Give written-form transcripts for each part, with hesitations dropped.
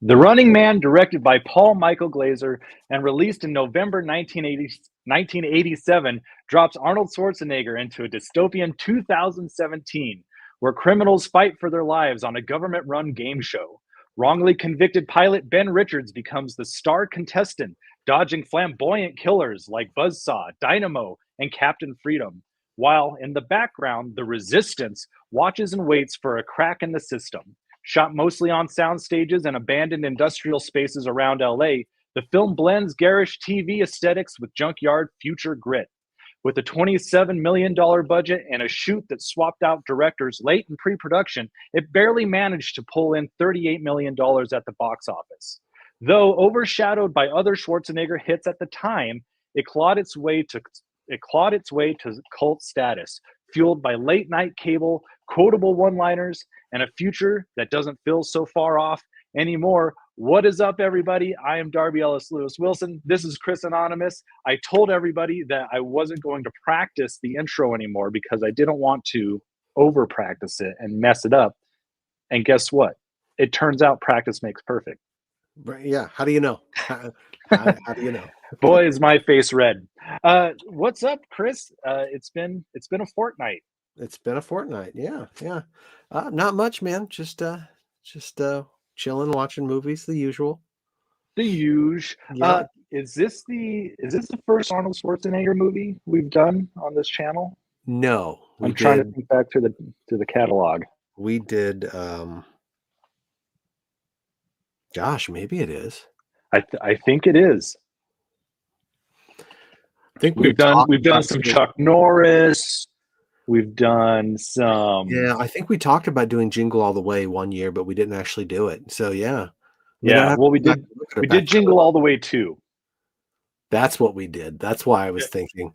The Running Man, directed by Paul Michael Glaser and released in November 1987, drops Arnold Schwarzenegger into a dystopian 2017 where criminals fight for their lives on a government-run game show. Wrongly convicted pilot Ben Richards becomes the star contestant, dodging flamboyant killers like Buzzsaw, Dynamo, and Captain Freedom. While in the background, the Resistance watches and waits for a crack in the system. Shot mostly on sound stages and abandoned industrial spaces around LA, the film blends garish TV aesthetics with junkyard future grit. With a $27 million budget and a shoot that swapped out directors late in pre-production, it barely managed to pull in $38 million at the box office. Though overshadowed by other Schwarzenegger hits at the time, it clawed its way to cult status, fueled by late-night cable, quotable one-liners, and a future that doesn't feel so far off anymore. What is up, everybody? I am Darby Ellis Lewis Wilson. This is Chris Anonymous. I told everybody that I wasn't going to practice the intro anymore because I didn't want to over-practice it and mess it up. And guess what? It turns out practice makes perfect. Yeah. How do you know? How do you know? Boy, is my face red. What's up, Chris? It's been a fortnight. It's been a fortnight. Yeah. Not much, man. Just chilling, watching movies, the usual. The huge. Yeah. Is this the first Arnold Schwarzenegger movie we've done on this channel? No, I'm trying to think back to the catalog. We did. Gosh, maybe it is. I think it is. I think we've done some Chuck Norris. We've done some. Yeah, I think we talked about doing Jingle All the Way one year, but we didn't actually do it. So yeah. Yeah. Well, we did Jingle All the Way too. That's what we did. That's why I was thinking.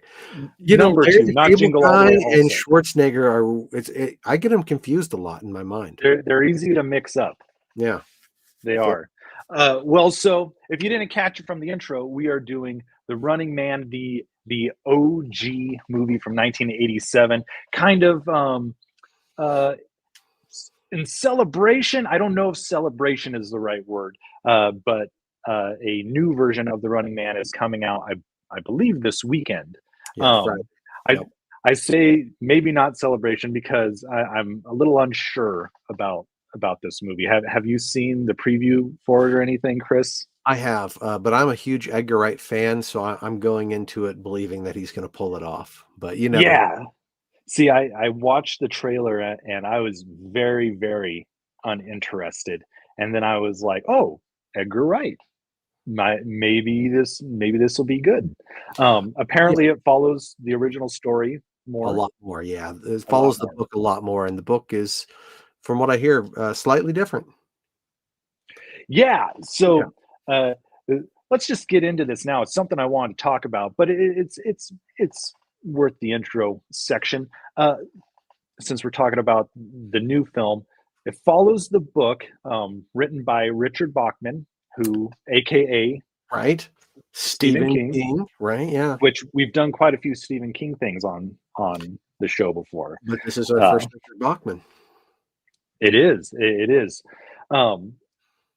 Number two, not Jingle All the Way. And Schwarzenegger I get them confused a lot in my mind. They're easy to mix up. Yeah, they are. Well, so if you didn't catch it from the intro, we are doing The Running Man, the OG movie from 1987, kind of in celebration. I don't know if celebration is the right word, but a new version of The Running Man is coming out, I believe, this weekend. Yeah, right. Yep. I say maybe not celebration because I'm a little unsure about this movie. Have you seen the preview for it or anything, Chris? I have, but I'm a huge Edgar Wright fan, so I'm going into it believing that he's going to pull it off. But you know, yeah. See, I watched the trailer and I was very, very uninterested, and then I was like, "Oh, Edgar Wright, maybe this will be good." Apparently, it follows the original story more. A lot more, yeah. It follows the book a lot more, and the book is, from what I hear, slightly different. Yeah. So. Yeah. Let's just get into this now. It's something I want to talk about, but it's worth the intro section. Since we're talking about the new film, it follows the book written by Richard Bachman, who, AKA, right, Stephen King, right? Yeah, which we've done quite a few Stephen King things on the show before. But this is our first Richard Bachman. It is.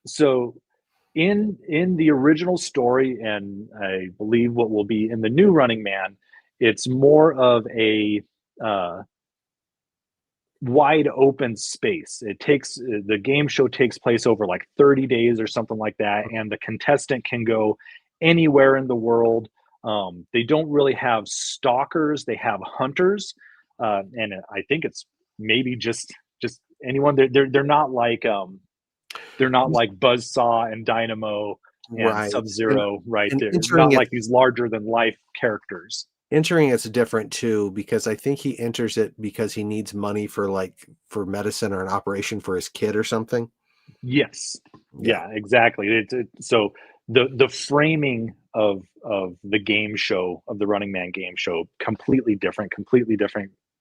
So. In the original story, and I believe what will be in the new Running Man, it's more of a wide open space. The game show takes place over like 30 days or something like that, and the contestant can go anywhere in the world. They don't really have stalkers; they have hunters, and I think it's maybe just anyone. They're not like. They're not like Buzzsaw and Dynamo and Sub-Zero there. Not like these larger than life characters. Entering it's different too, because I think he enters it because he needs money for medicine or an operation for his kid or something. Yes. Yeah, exactly. So the framing of the game show, of the Running Man game show, completely different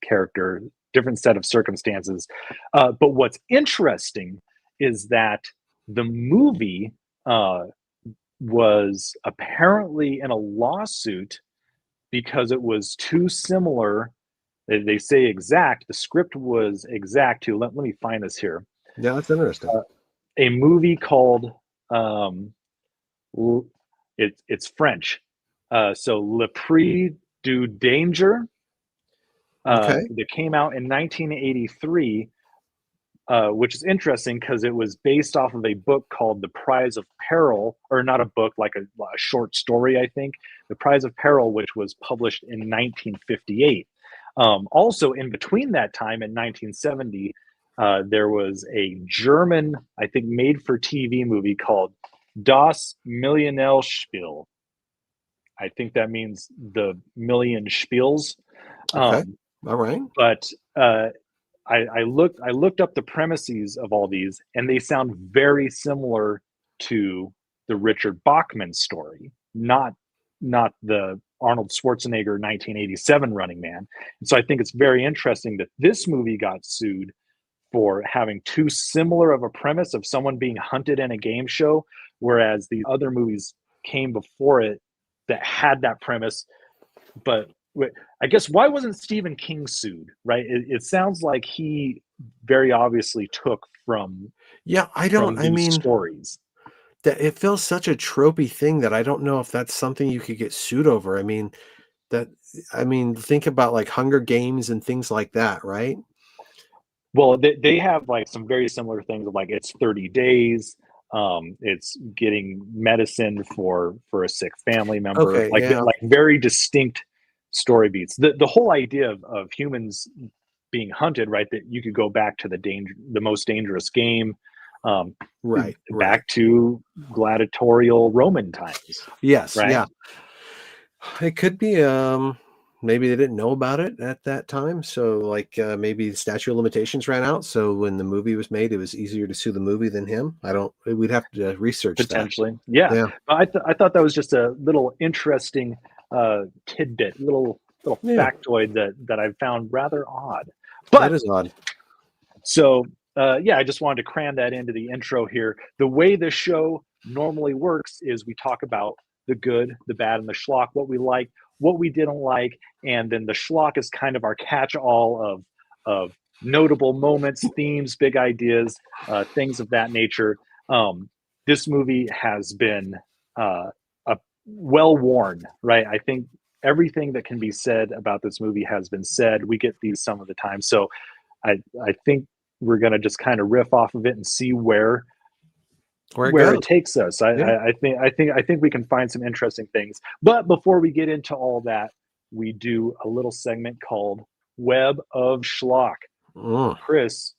character, different set of circumstances. But what's interesting is that the movie was apparently in a lawsuit because it was too similar. They say exact. The script was exact too. Let me find this here. Yeah, that's interesting. A movie called Um, it's French. So Le Prix du Danger, Okay. that came out in 1983, which is interesting because it was based off of a book called The Prize of Peril, or not a book, like a short story, I think. The Prize of Peril, which was published in 1958. Also, in between that time in 1970, there was a German, I think, made for TV movie called Das Millionenspiel. I think that means the million spiels. Okay. Um, All right. but I looked up the premises of all these, and they sound very similar to the Richard Bachman story, not the Arnold Schwarzenegger 1987 Running Man. And so I think it's very interesting that this movie got sued for having too similar of a premise of someone being hunted in a game show, whereas the other movies came before it that had that premise. But I guess, why wasn't Stephen King sued? Right? It sounds like he very obviously took Yeah, from I these mean, stories. that it feels such a tropey thing that I don't know if that's something you could get sued over. That I mean, think about like Hunger Games and things like that, right? Well, they have like some very similar things of like it's 30 days. It's getting medicine for a sick family member, Okay, yeah. like very distinct story beats. The whole idea of humans being hunted, right? That you could go back to the most dangerous game, um, Right, right. back to gladiatorial Roman times, Yes, right? yeah. It could be, maybe they didn't know about it at that time, so, like, maybe the statute of limitations ran out, so when the movie was made, it was easier to sue the movie than him. I don't we'd have to research that. Potentially, yeah. Yeah, But I thought that was just a little interesting tidbit, little yeah, factoid that I found rather odd. that But is odd. so yeah, I just wanted to cram that into the intro here. The way the show normally works is we talk about the good, the bad, and the schlock, what we like, what we didn't like, and then the schlock is kind of our catch-all of notable moments, themes, big ideas, things of that nature. This movie has been well worn, right? I think everything that can be said about this movie has been said. We get these some of the time, so I think we're gonna just kind of riff off of it and see Where it where it goes. takes us. Yeah. I think we can find some interesting things. But before we get into all that, we do a little segment called Web of Schlock. Mm. Chris,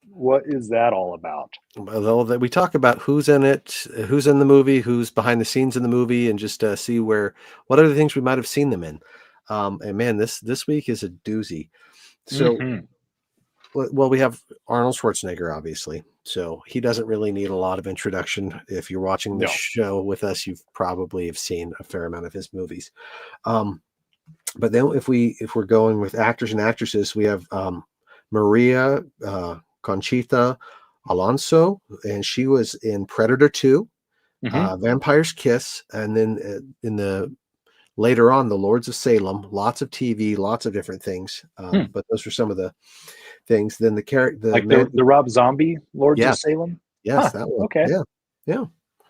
what is that all about? Well, that we talk about who's in it, who's in the movie, who's behind the scenes in the movie, and just see what other things we might have seen them in. And man, this week is a doozy. So, Mm-hmm. well, we have Arnold Schwarzenegger, obviously. So he doesn't really need a lot of introduction. If you're watching this No. show with us, you've probably have seen a fair amount of his movies. But then if we're going with actors and actresses, we have Maria Conchita Alonso, and she was in Predator 2, Mm-hmm. Vampire's Kiss, and then in the later on, The Lords of Salem. Lots of TV, lots of different things. Hmm. But those are some of the things. Then the Like man, the Rob Zombie Lords of yes, Salem? yes, Huh. that one, Okay. yeah, yeah.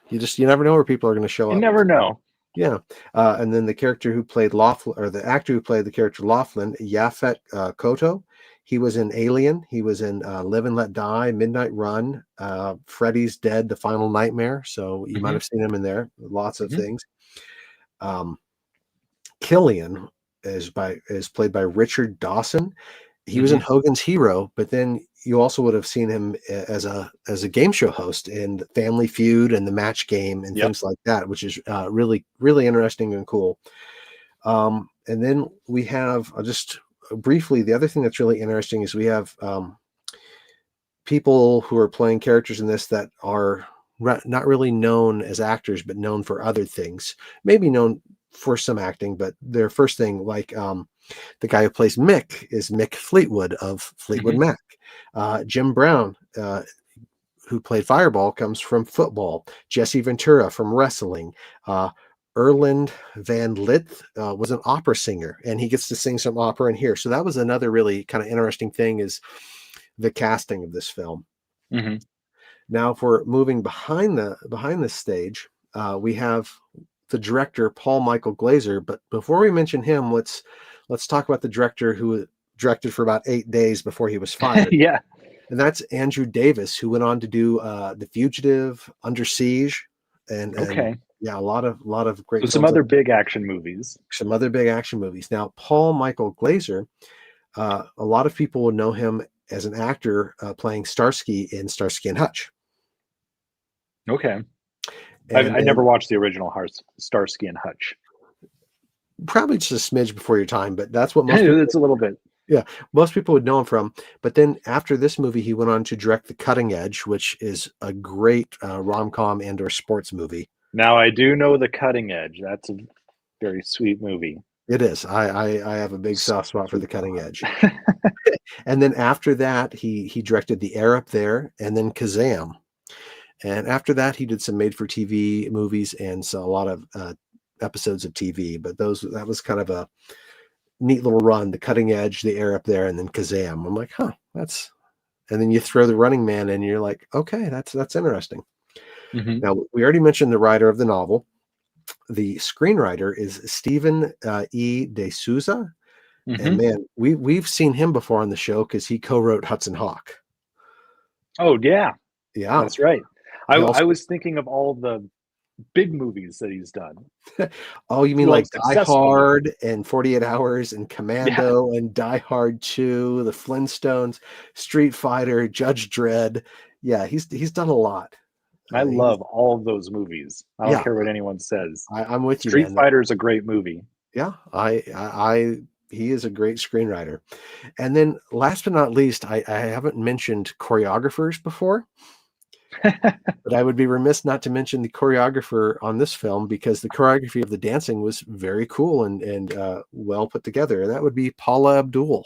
You never know where people are going to show You up. never know. Yeah, and then the character who played Laughlin, or the actor who played the character Laughlin, Yaphet Kotto, he was in Alien. He was in Live and Let Die, Midnight Run, Freddy's Dead, The Final Nightmare. So you might Mm-hmm. have seen him in there. Lots of Mm-hmm. things. Killian is played by Richard Dawson. He was in Mm-hmm. Hogan's Hero, but then you also would have seen him as a game show host in Family Feud and The Match Game and Yep. things like that, which is really really interesting and cool. And then we have just briefly, the other thing that's really interesting is we have people who are playing characters in this that are not really known as actors, but known for other things. Maybe known for some acting, but their first thing, like the guy who plays Mick, is Mick Fleetwood of Fleetwood Mm-hmm. Mac. Jim Brown, who played Fireball, comes from football. Jesse Ventura from wrestling. Erland Van Lith was an opera singer, and he gets to sing some opera in here. So that was another really kind of interesting thing, is the casting of this film. Mm-hmm. Now, if we're moving behind the stage, we have the director Paul Michael Glaser. But before we mention him, let's talk about the director who directed for about 8 days before he was fired. Yeah. And that's Andrew Davis, who went on to do The Fugitive, Under Siege, and Okay. yeah, a lot of great So some films. other big action movies. Some other big action movies. Now, Paul Michael Glaser, a lot of people would know him as an actor playing Starsky in Starsky and Hutch. Okay. And I never watched the original Starsky and Hutch. probably just a smidge before your time, but that's what most It's a little bit. Yeah, most people would know him from. But then after this movie, he went on to direct The Cutting Edge, which is a great rom-com and or sports movie. Now I do know The Cutting Edge. That's a very sweet movie. It is. I have a big soft spot for The Cutting Edge. And then after that, he directed The Air Up There and then Kazam. And after that, he did some made-for-TV movies and so a lot of episodes of TV. But that was kind of a neat little run. The Cutting Edge, The Air Up There, and then Kazam. I'm like, and then you throw The Running Man and you're like, okay, that's interesting. Mm-hmm. Now, we already mentioned the writer of the novel. The screenwriter is Stephen E. De Souza. Mm-hmm. And man, we've seen him before on the show because he co-wrote Hudson Hawk. Oh yeah, that's right. I was thinking of all the big movies that he's done. Oh, you mean like Die Hard and 48 Hours and Commando and Die Hard 2, The Flintstones, Street Fighter, Judge Dredd. Yeah, he's done a lot. I love all of those movies. I don't care what anyone says. I'm with you. Street Fighter is a great movie. Yeah, he is a great screenwriter. And then last but not least, I haven't mentioned choreographers before. But I would be remiss not to mention the choreographer on this film because the choreography of the dancing was very cool and well put together. And that would be Paula Abdul.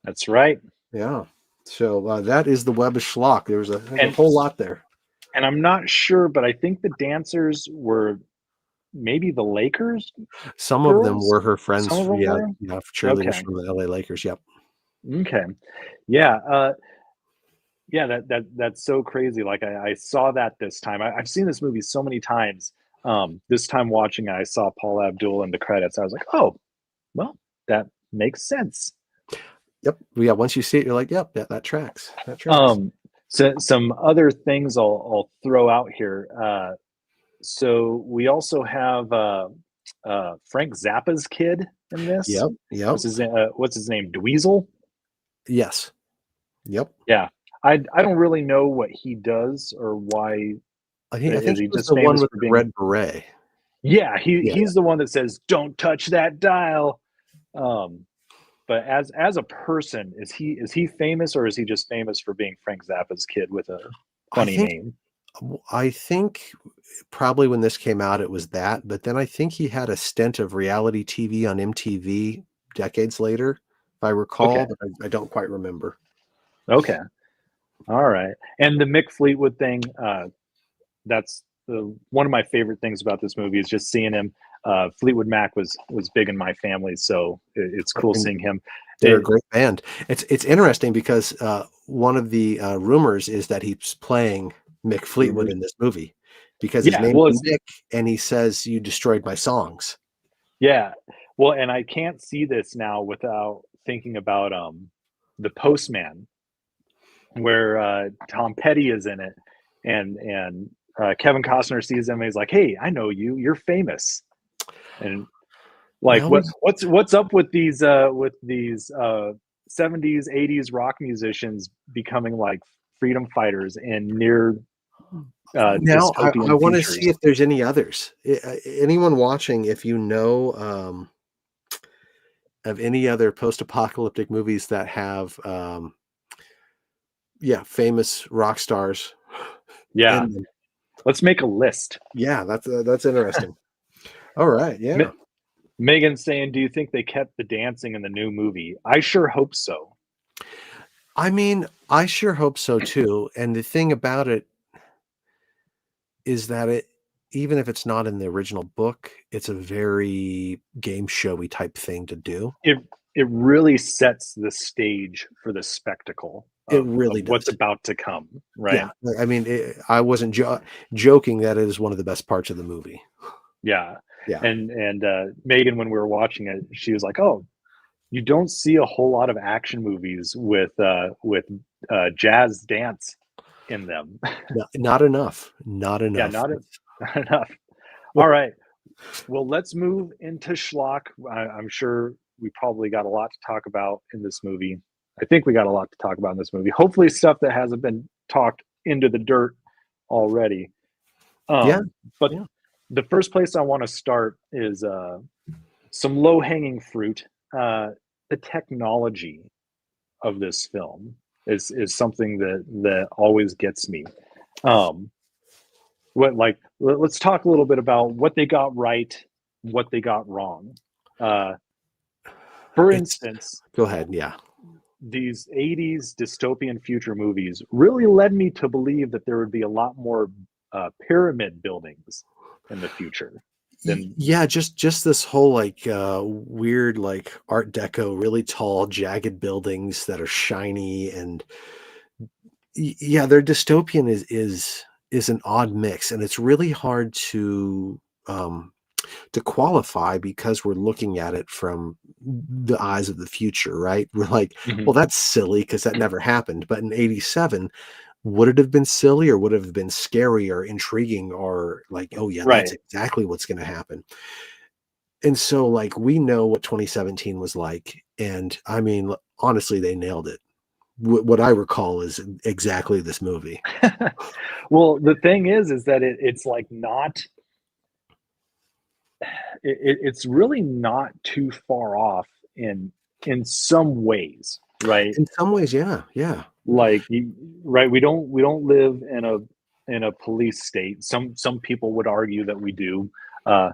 That's right. Yeah. So that is the web of Schlock. There's a whole lot there. And I'm not sure, but I think the dancers were maybe the Lakers. Some of them were her friends. Yeah, cheerleaders from the LA Lakers. Yep. Okay. Yeah. Yeah, that's so crazy. Like I saw that this time. I've seen this movie so many times. This time watching, I saw Paula Abdul in the credits. I was like, oh, well, that makes sense. Yep. Yeah. Once you see it, you're like, yep, that tracks. That tracks. So some other things I'll throw out here. So we also have Frank Zappa's kid in this. Yep. What's his name? Dweezil? Yes. Yep. Yeah. I don't really know what he does or why. I think he just the one with the red beret. Yeah, he's the one that says, "Don't touch that dial." But as a person, is he famous or is he just famous for being Frank Zappa's kid with a funny name? I think probably when this came out, it was that. But then I think he had a stint of reality TV on MTV decades later, if I recall. But I don't quite remember. Okay. All right. And the Mick Fleetwood thing, that's one of my favorite things about this movie is just seeing him. Fleetwood Mac was big in my family, so it's cool seeing him. They're a great band. It's interesting because one of the rumors is that he's playing Mick Fleetwood in this movie because his name is Mick and he says, "You destroyed my songs." Yeah. Well, and I can't see this now without thinking about The Postman, where Tom Petty is in it, and Kevin Costner sees him and he's like, "Hey, I know you. You're famous." And like, what's up with these 70s, 80s rock musicians becoming like freedom fighters in near now I want to see if there's any others. Anyone watching, if you know of any other post-apocalyptic movies that have famous rock stars. Yeah. Let's make a list. Yeah, that's interesting. All right. Yeah. Megan's saying, do you think they kept the dancing in the new movie? I sure hope so. I mean, I sure hope so too. And the thing about it is that even if it's not in the original book, it's a very game showy type thing to do. It really sets the stage for the spectacle. It of really what's does. about to come, right? Yeah, I mean, I wasn't joking that it is one of the best parts of the movie. Yeah. Yeah. And Megan, when we were watching it, she was like, "Oh, you don't see a whole lot of action movies with jazz dance in them." No, not enough. Not Yeah, enough. not enough. All right. Well, let's move into Schlock. I'm sure we probably got a lot to talk about in this movie. I think we got a lot to talk about in this movie. Hopefully, stuff that hasn't been talked into the dirt already. Yeah, But yeah. the first place I want to start is some low hanging fruit. The technology of this film is something that always gets me. Um, let's talk a little bit about what they got right, what they got wrong. Uh, for It's instance, Go ahead. Yeah. these 80s dystopian future movies really led me to believe that there would be a lot more pyramid buildings in the future than Yeah, just this whole like weird like art deco, really tall, jagged buildings that are shiny and yeah, their dystopian is an odd mix, and it's really hard um to qualify because we're looking at it from the eyes of the future, right? We're like, Mhm. well, that's silly because that never happened. But in 87, would it have been silly or would it have been scary or intriguing or like, oh yeah, that's Right. exactly what's going to happen? And so like we know what 2017 was like. And I mean, honestly, they nailed it. What I recall is exactly this movie. Well, the thing is that it's like not it's really not too far off in some ways, right? In some ways, yeah, yeah. Like right, we don't live in a police state. Some people would argue that we do. Uh,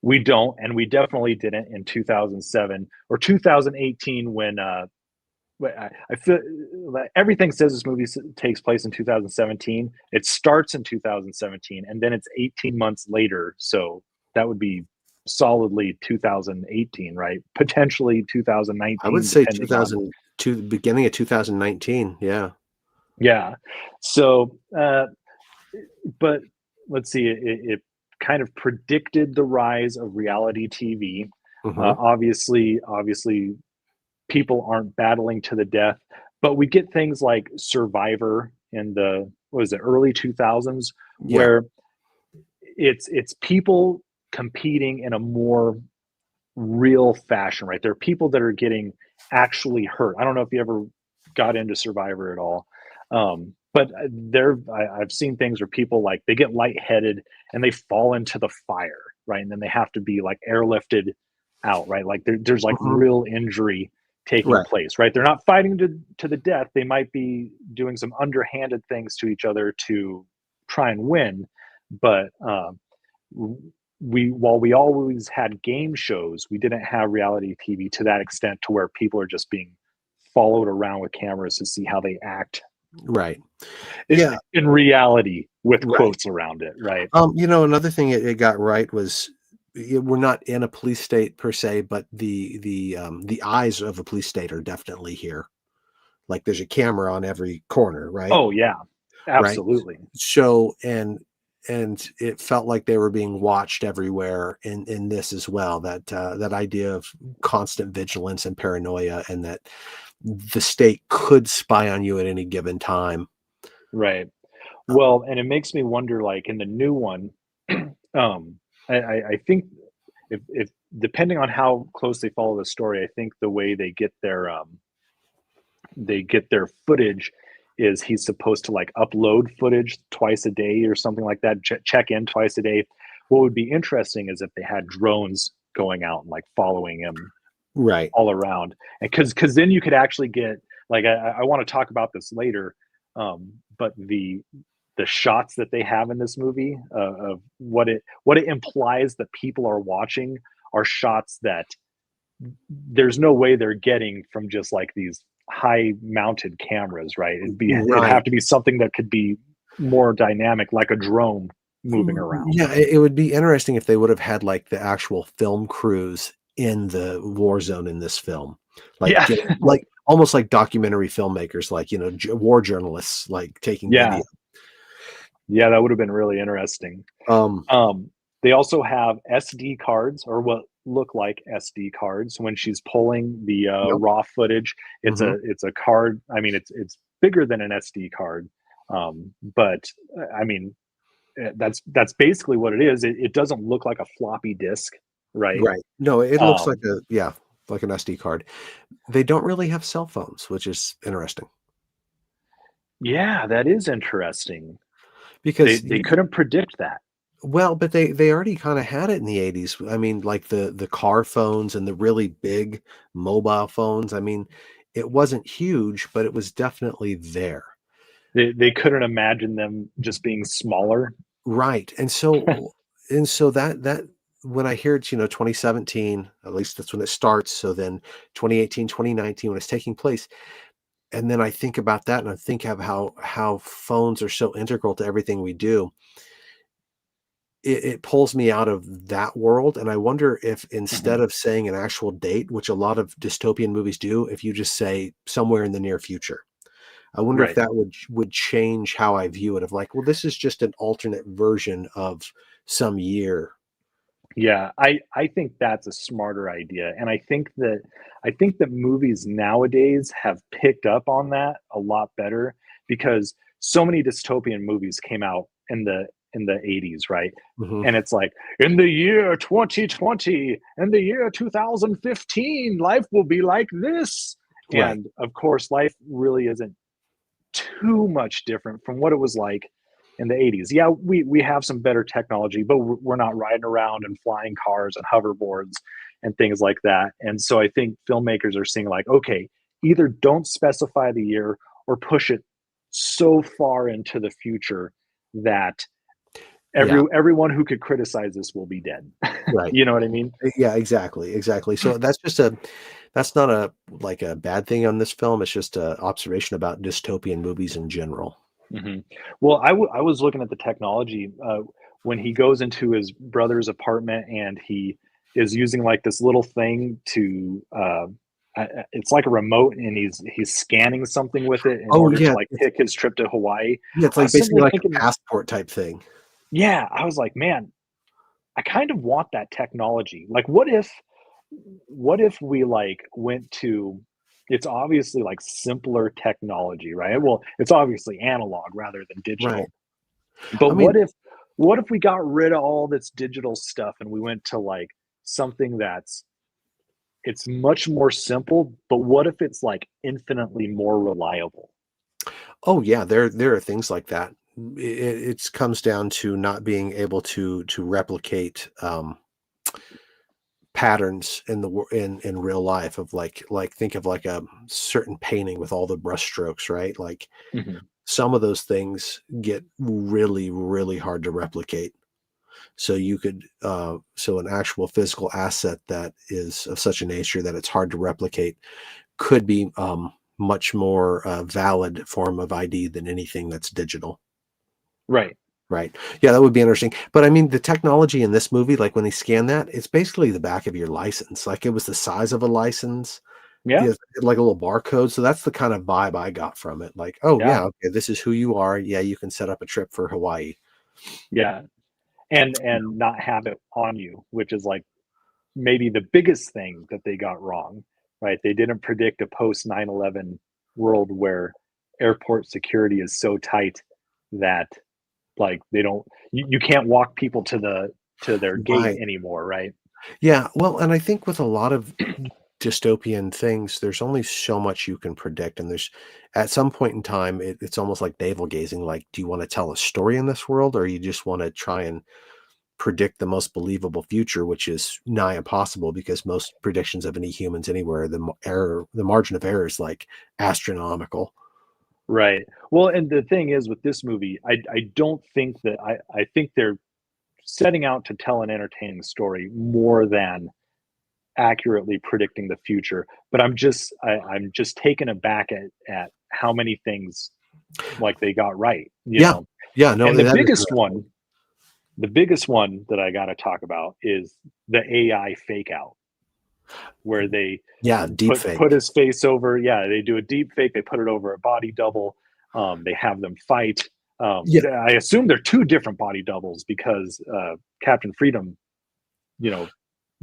we don't, and we definitely didn't in 2007 or 2018 when I feel like everything says this movie takes place in 2017. It starts in 2017, and then it's 18 months later. So that would be solidly 2018, right? Potentially I would 2019, say depending on 2002, beginning of 2019. Yeah. yeah. So, but let's see. It kind of predicted the rise of reality TV. Hmm. Obviously, people aren't battling to the death, but we get things like Survivor in the what is it early 2000s Yeah. where it's people competing in a more real fashion, right? There are people that are getting actually hurt. I don't know if you ever got into Survivor at all. But I've seen things where people like they get lightheaded and they fall into the fire, right? And then they have to be like airlifted out, right? Like there's like Hmm. real injury taking Right. place, right? They're not fighting to the death. They might be doing some underhanded things to each other to try and win, but while we always had game shows, we didn't have reality TV to that extent to where people are just being followed around with cameras to see how they act Right. Yeah. in reality with Right. quotes around it, right? Another thing it got right was we're not in a police state per se, but the eyes of a police state are definitely here. Like there's a camera on every corner, right? Oh yeah, Right. absolutely. So and it felt like they were being watched everywhere in this as well. That idea of constant vigilance and paranoia, and that the state could spy on you at any given time. Right. Well, and it makes me wonder, like in the new one, um, I think if depending on how close they follow the story, I think the way they get their footage is he's supposed to like upload footage twice a day or something like that, check in twice a day. What would be interesting is if they had drones going out and like following him Right. all around, and because then you could actually get like I want to talk about this later, but the shots that they have in this movie of what it implies that people are watching are shots that there's no way they're getting from just like these high mounted cameras, right? It'd have Right. to be something that could be more dynamic, like a drone moving around. Yeah, it would be interesting if they would have had like the actual film crews in the war zone in this film, like Yeah, getting like almost like documentary filmmakers, like, war journalists, like taking Yeah, video. yeah, that would have been really interesting. Um, They also have SD cards, or what look like SD cards when she's pulling the yep. raw footage. Hmm. It's a card. I mean, it's bigger than an SD card, but I mean, that's basically what it is. It doesn't look like a floppy disk, right? Right. No, it looks like Um, like an SD card. They don't really have cell phones, which is interesting yeah, that is interesting. because They couldn't predict that. well, but they already kind of had it in the 80s. I mean, like the car phones and the really big mobile phones. I mean, it wasn't huge, but it was definitely there. They couldn't imagine them just being smaller. Right. And so that when I hear it's, 2017, at least that's when it starts. So then 2018, 2019, when it's taking place, and then I think about that and I think of how phones are so integral to everything we do. It pulls me out of that world, and I wonder if instead Mhm. of saying an actual date, which a lot of dystopian movies do, if you just say somewhere in the near future. I wonder if Right. that would change how I view it, of like, well, this is just an alternate version of some year. Yeah, I think that's a smarter idea, and I think that movies nowadays have picked up on that a lot better because so many dystopian movies came out in the 80s, right? Mhm. And it's like, in the year 2020, in the year 2015, life will be like this. Right. And of course, life really isn't too much different from what it was like in the 80s. Yeah, we have some better technology, but we're not riding around in flying cars and hoverboards and things like that. And so I think filmmakers are seeing like, okay, either don't specify the year or push it so far into the future that Yeah, everyone who could criticize this will be dead. right. You know what I mean? Yeah, exactly, exactly. So that's not a like a bad thing on this film. It's just a observation about dystopian movies in general. Mhm. Well, I was looking at the technology, when he goes into his brother's apartment and he is using, like, this little thing to, it's like a remote, and he's scanning something with it in Oh order to, yeah, like, pick his trip to Hawaii. it's I like was sitting basically there like a thinking, passport type thing. yeah, I was like, "Man, I kind of want that technology." Like, what if we, like, went to it's obviously, like, simpler technology, right? Well, it's obviously analog rather than Right. digital. But I mean, what if we got rid of all this digital stuff and we went to like something that's it's much more simple, but what if it's like infinitely more reliable? oh yeah, there are things like that. It comes down to not being able to replicate patterns in in real life, of like think of like a certain painting with all the brush strokes, right? Like Mhm. some of those things get really, really hard to replicate. So you could so an actual physical asset that is of such a nature that it's hard to replicate could be much more valid form of ID than anything that's digital. Right. Right. Yeah, that would be interesting. But I mean, the technology in this movie, like when they scan that, it's basically the back of your license. Like it was the size of a license, Yeah. yeah, like a little barcode. So that's the kind of vibe I got from it. Like, oh Yeah. yeah, okay, this is who you are. Yeah, you can set up a trip for Hawaii. Yeah. And not have it on you, which is like maybe the biggest thing that they got wrong, right? They didn't predict a post 9/11 world where airport security is so tight that like they don't you can't walk people to their gate Right. anymore, right? Yeah. Well, and I think with a lot of dystopian things, there's only so much you can predict. And there's at some point in time, it's almost like navel gazing. Like, do you want to tell a story in this world, or you just want to try and predict the most believable future, which is nigh impossible because most predictions of any humans anywhere, the margin of error is like astronomical. Right. Well, and the thing is with this movie, I don't think that I think they're setting out to tell an entertaining story more than accurately predicting the future. But I'm just taken aback at how many things like they got right, you Yeah. know. Yeah. No, And that is interesting. the biggest one that I got to talk about is the AI fake out. where they deep put fake. his face over. Yeah, they do a deep fake. They put it over a body double. They have them fight. Yeah, I assume they're two different body doubles because Captain Freedom,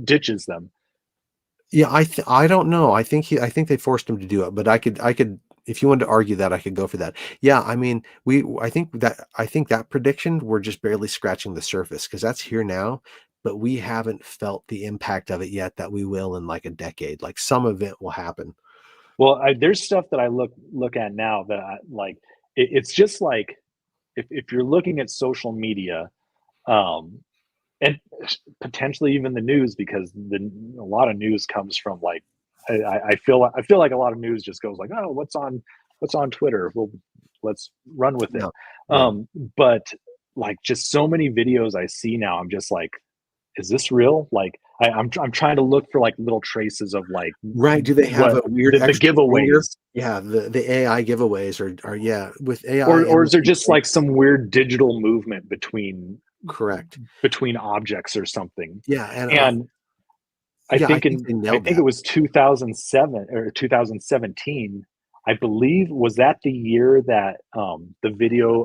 ditches them. yeah. I don't know. I think they forced him to do it, but I could if you wanted to argue that, I could go for that. Yeah, I mean, I think that prediction, we're just barely scratching the surface because that's here now, but we haven't felt the impact of it yet that we will in like a decade. Like some event will happen. Well, there's stuff that I look at now that it's just like if you're looking at social media, um, and potentially even the news, because a lot of news comes from like I feel like a lot of news just goes like, oh, what's on Twitter? Well, let's run with it. Yeah, yeah. But like just so many videos I see now, I'm just like, is this real? Like I'm trying to look for like little traces of like Right. Do they have what a weird the extra finger? giveaways, Yeah, the AI giveaways are yeah, with AI or and is with there deep just fake, like some weird digital movement correct. between objects or something? Yeah, and And yeah, I think they I nailed think it that. was 2007 or 2017. I believe, was that the year that the video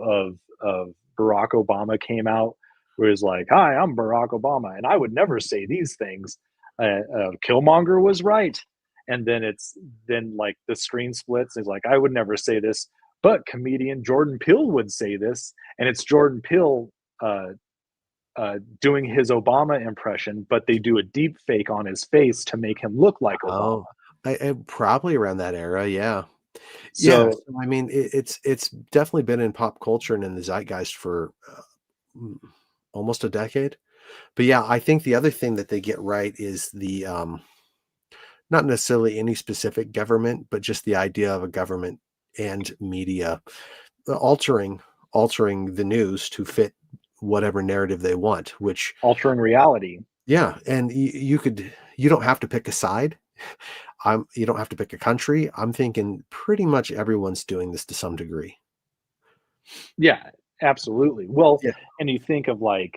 of Barack Obama came out, where he's like, "Hi, I'm Barack Obama, and I would never say these things." Killmonger was right, and then like the screen splits. And he's like, "I would never say this, but comedian Jordan Peele would say this," and it's Jordan Peele doing his Obama impression, but they do a deep fake on his face to make him look like Obama. Oh, I probably around that era, yeah. Yeah, So so I mean, it's definitely been in pop culture and in the zeitgeist for, mm, almost a decade. But yeah, I think the other thing that they get right is not necessarily any specific government, but just the idea of a government and media altering the news to fit whatever narrative they want, which altering reality. yeah, and you don't have to pick a side. You don't have to pick a country. I'm thinking pretty much everyone's doing this to some degree. Yeah, absolutely. Well, Yeah. and you think of I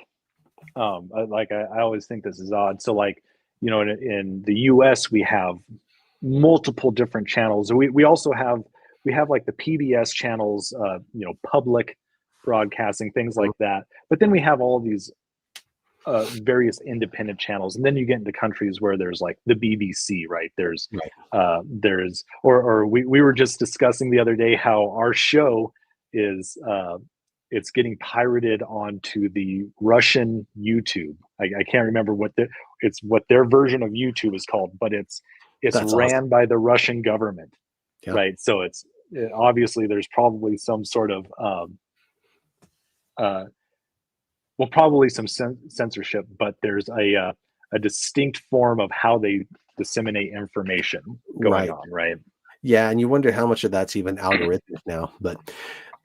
always think this is odd. So like, in the US, we have multiple different channels. We also have like the PBS channels, public broadcasting, things Mhm. like that. But then we have all these various independent channels, and then you get into countries where there's like the BBC, right? Right. Or we were just discussing the other day how our show is it's getting pirated onto the Russian YouTube. I can't remember what their version of YouTube is called, but it's That's awesome. ran by the Russian government, Yeah. right? So obviously there's probably some sort of uh, well, probably some censorship, but there's a distinct form of how they disseminate information going Right. on, right? Yeah, and you wonder how much of that's even algorithmic now, but Oh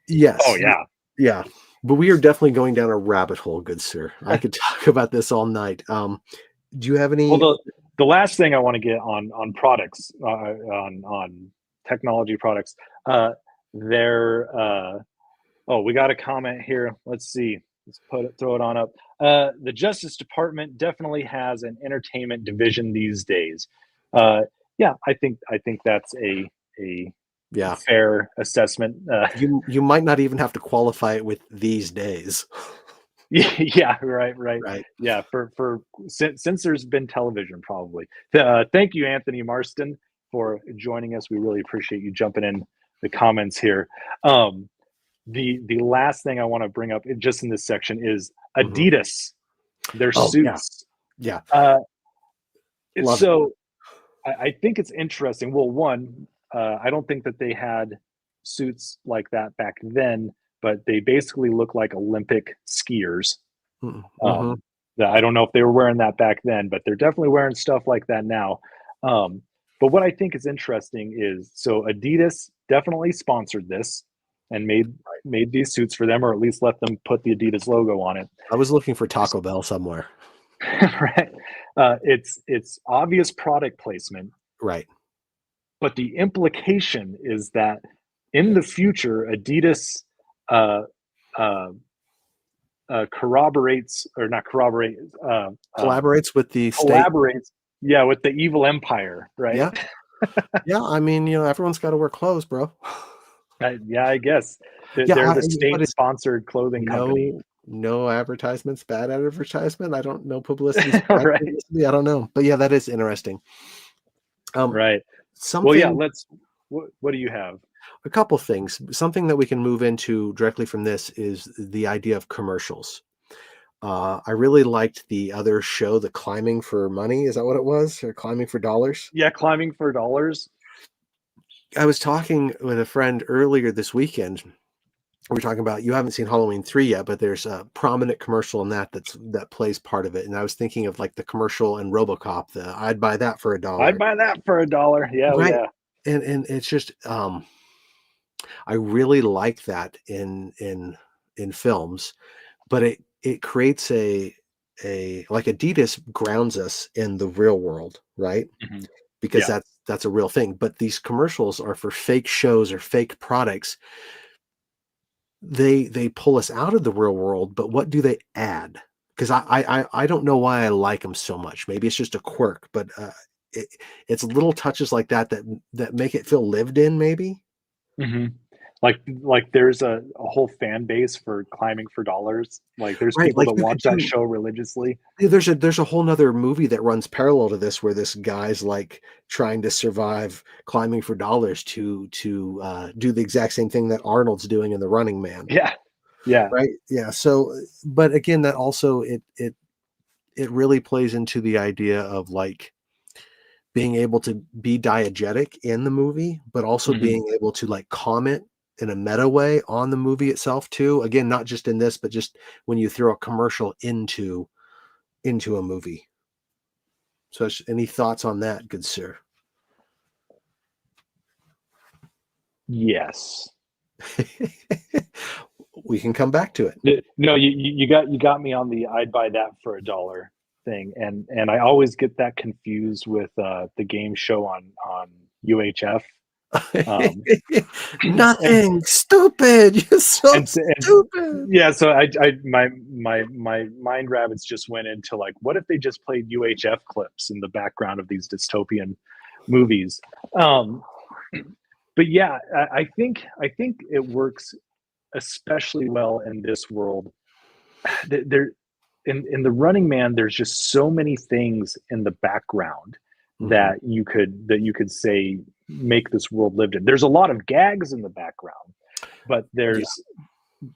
yes, yeah. yeah. But we are definitely going down a rabbit hole, good sir. I could talk about this all night. Do you have Well, any? the last thing I want to get on products, on technology products, they're oh, we got a comment here. Let's see. Let's throw it on up. The Justice Department definitely has an entertainment division these days. Uh, yeah, I think that's a Yeah, fair assessment. you might not even have to qualify it with these days. Yeah, right. Right. Yeah, for since there's been television, probably. Thank you, Anthony Marston, for joining us. We really appreciate you jumping in the comments here. Um, the last thing I want to bring up just in this section is Mhm. Adidas, their Oh yeah, suits. yeah. Uh, Love it. so I think it's interesting. Well, one, I don't think that they had suits like that back then, but they basically look like Olympic skiers. Mm-hmm. Um, I don't know if they were wearing that back then, but they're definitely wearing stuff like that now. Um, but what I think is interesting is, so Adidas definitely sponsored this and made these suits for them, or at least let them put the Adidas logo on it. I was looking for Taco Bell somewhere. Right? It's obvious product placement, Right. but the implication is that in the future, Adidas uh, uh, corroborates, or not corroborate, Collaborates with the state. collaborates Yeah, with the evil empire, right? Yeah. Yeah. I mean, everyone's got to wear clothes, bro. Yeah, I guess Yeah. they're the What is state-sponsored clothing company, no advertisements, bad advertisement. I don't know. Publicity's bad right? publicity. I don't know. But yeah, that is interesting. Um, Right. Well, yeah. something, Let's. What do you have? a couple things. Something that we can move into directly from this is the idea of commercials. I really liked the other show, the Climbing for Money. Is that what it was? Or Climbing for Dollars? Yeah, climbing for dollars. I was talking with a friend earlier this weekend. We were talking about, you haven't seen Halloween 3 yet, but there's a prominent commercial in that plays part of it. And I was thinking of like the commercial in RoboCop, the I'd buy that for a I'd dollar. buy that for $1. Yeah, oh, Right. yeah. And it's just I really like that in films, but it creates a like Adidas grounds us in the real world, right? Hmm. Because Yeah. that's a real thing. But these commercials are for fake shows or fake products. They pull us out of the real world, but what do they add? Because I don't know why I like them so much. Maybe it's just a quirk, but it, it's little touches like that make it feel lived in. Maybe. Hmm. Like there's a whole fan base for climbing for dollars. Like there's Right, people like that you could watch that do. show religiously. Yeah, there's a whole nother movie that runs parallel to this, where this guy's like trying to survive climbing for dollars to do the exact same thing that Arnold's doing in The Running Man, Yeah. Yeah. right? Yeah. So, but again, that also it really plays into the idea of like being able to be diegetic in the movie, but also Hmm. being able to like comment in a meta way on the movie itself too. Again, not just in this, but just when you throw a commercial into a movie. So, any thoughts on that, good sir? Yes. We can come back to it. No, you got me on the I'd buy that for $1 thing, and I always get that confused with the game show on UHF. Um, and Nothing. Stupid. You're so and stupid. yeah, so my mind rabbits just went into like, what if they just played UHF clips in the background of these dystopian movies? Um, but yeah, I think it works especially well in this world. There in the Running Man, there's just so many things in the background Mhm. that you could say make this world lived in. There's a lot of gags in the background, but Yeah. there's,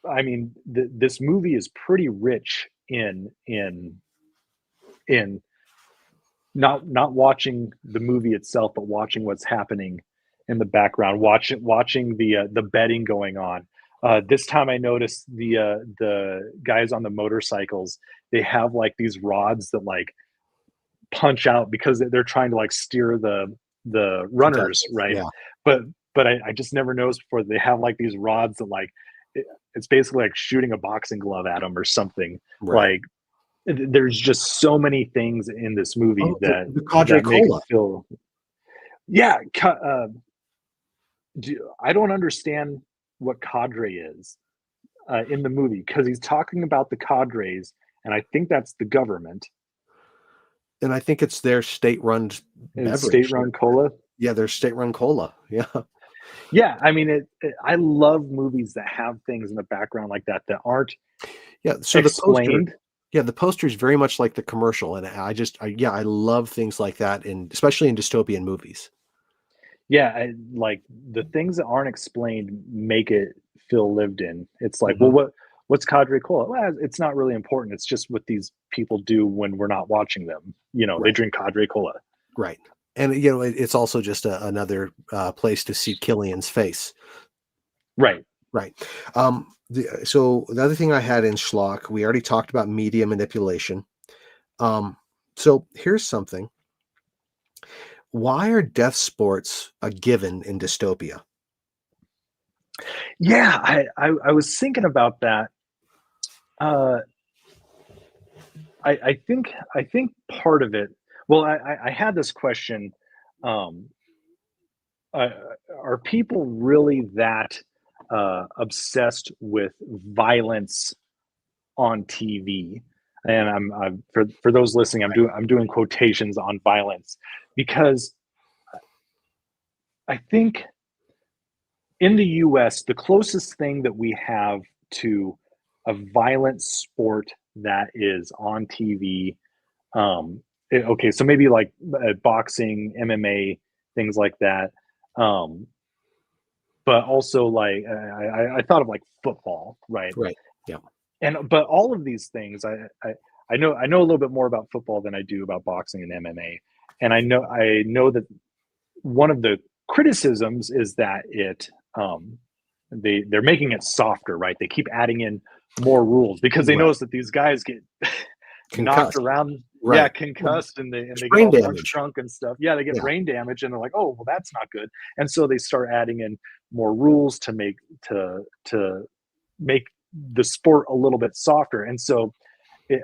I mean, this movie is pretty rich in not watching the movie itself, but watching what's happening in the background, watching the betting going on. This time, I noticed the guys on the motorcycles. They have like these rods that like punch out because they're trying to like steer the runners, Contestants. right? Yeah. But I just never noticed before they have like these rods that like it's basically like shooting a boxing glove at them or something. Right. Like there's just so many things in this movie Oh, that the Cadre that make it Cola. feel, yeah. I don't understand what cadre is in the movie because he's talking about the cadres, and I think that's the government. And I think it's their state-run Is beverage. state-run cola? Yeah, their state-run cola. Yeah. Yeah, I mean, I love movies that have things in the background like that aren't Yeah. So explained. the poster is very much like the commercial, and yeah, I love things like that, and especially in dystopian movies. Yeah, like the things that aren't explained make it feel lived in. It's like, well, Mhm. what's Cadre Cola? Well, it's not really important. It's just what these people do when we're not watching them. They Right. drink Cadre Cola. Right. And it's also just another place to see Killian's face. Right. Right. So the other thing I had in Schlock, we already talked about media manipulation. So here's something. Why are death sports a given in dystopia? Yeah, I was thinking about that. Uh, I think part of it. Well, I had this question. Um, uh, are people really that obsessed with violence on TV? and I'm for those listening, I'm doing quotations on violence, because I think in the US, the closest thing that we have to a violent sport that is on TV, okay, so maybe like boxing, MMA, things like that. Um, but also like I thought of like football, right? Right. Yeah. And but all of these things, I know a little bit more about football than I do about boxing and MMA, and I know that one of the criticisms is that they're making it softer, right? They keep adding in more rules because they Right. notice that these guys get knocked Concussed. around, yeah, Right. Well, concussed, and it's they get brain all punch damage. drunk and stuff. Yeah, they get Yeah. brain damage, and they're like, oh, well, that's not good. And so they start adding in more rules to make the sport a little bit softer. And so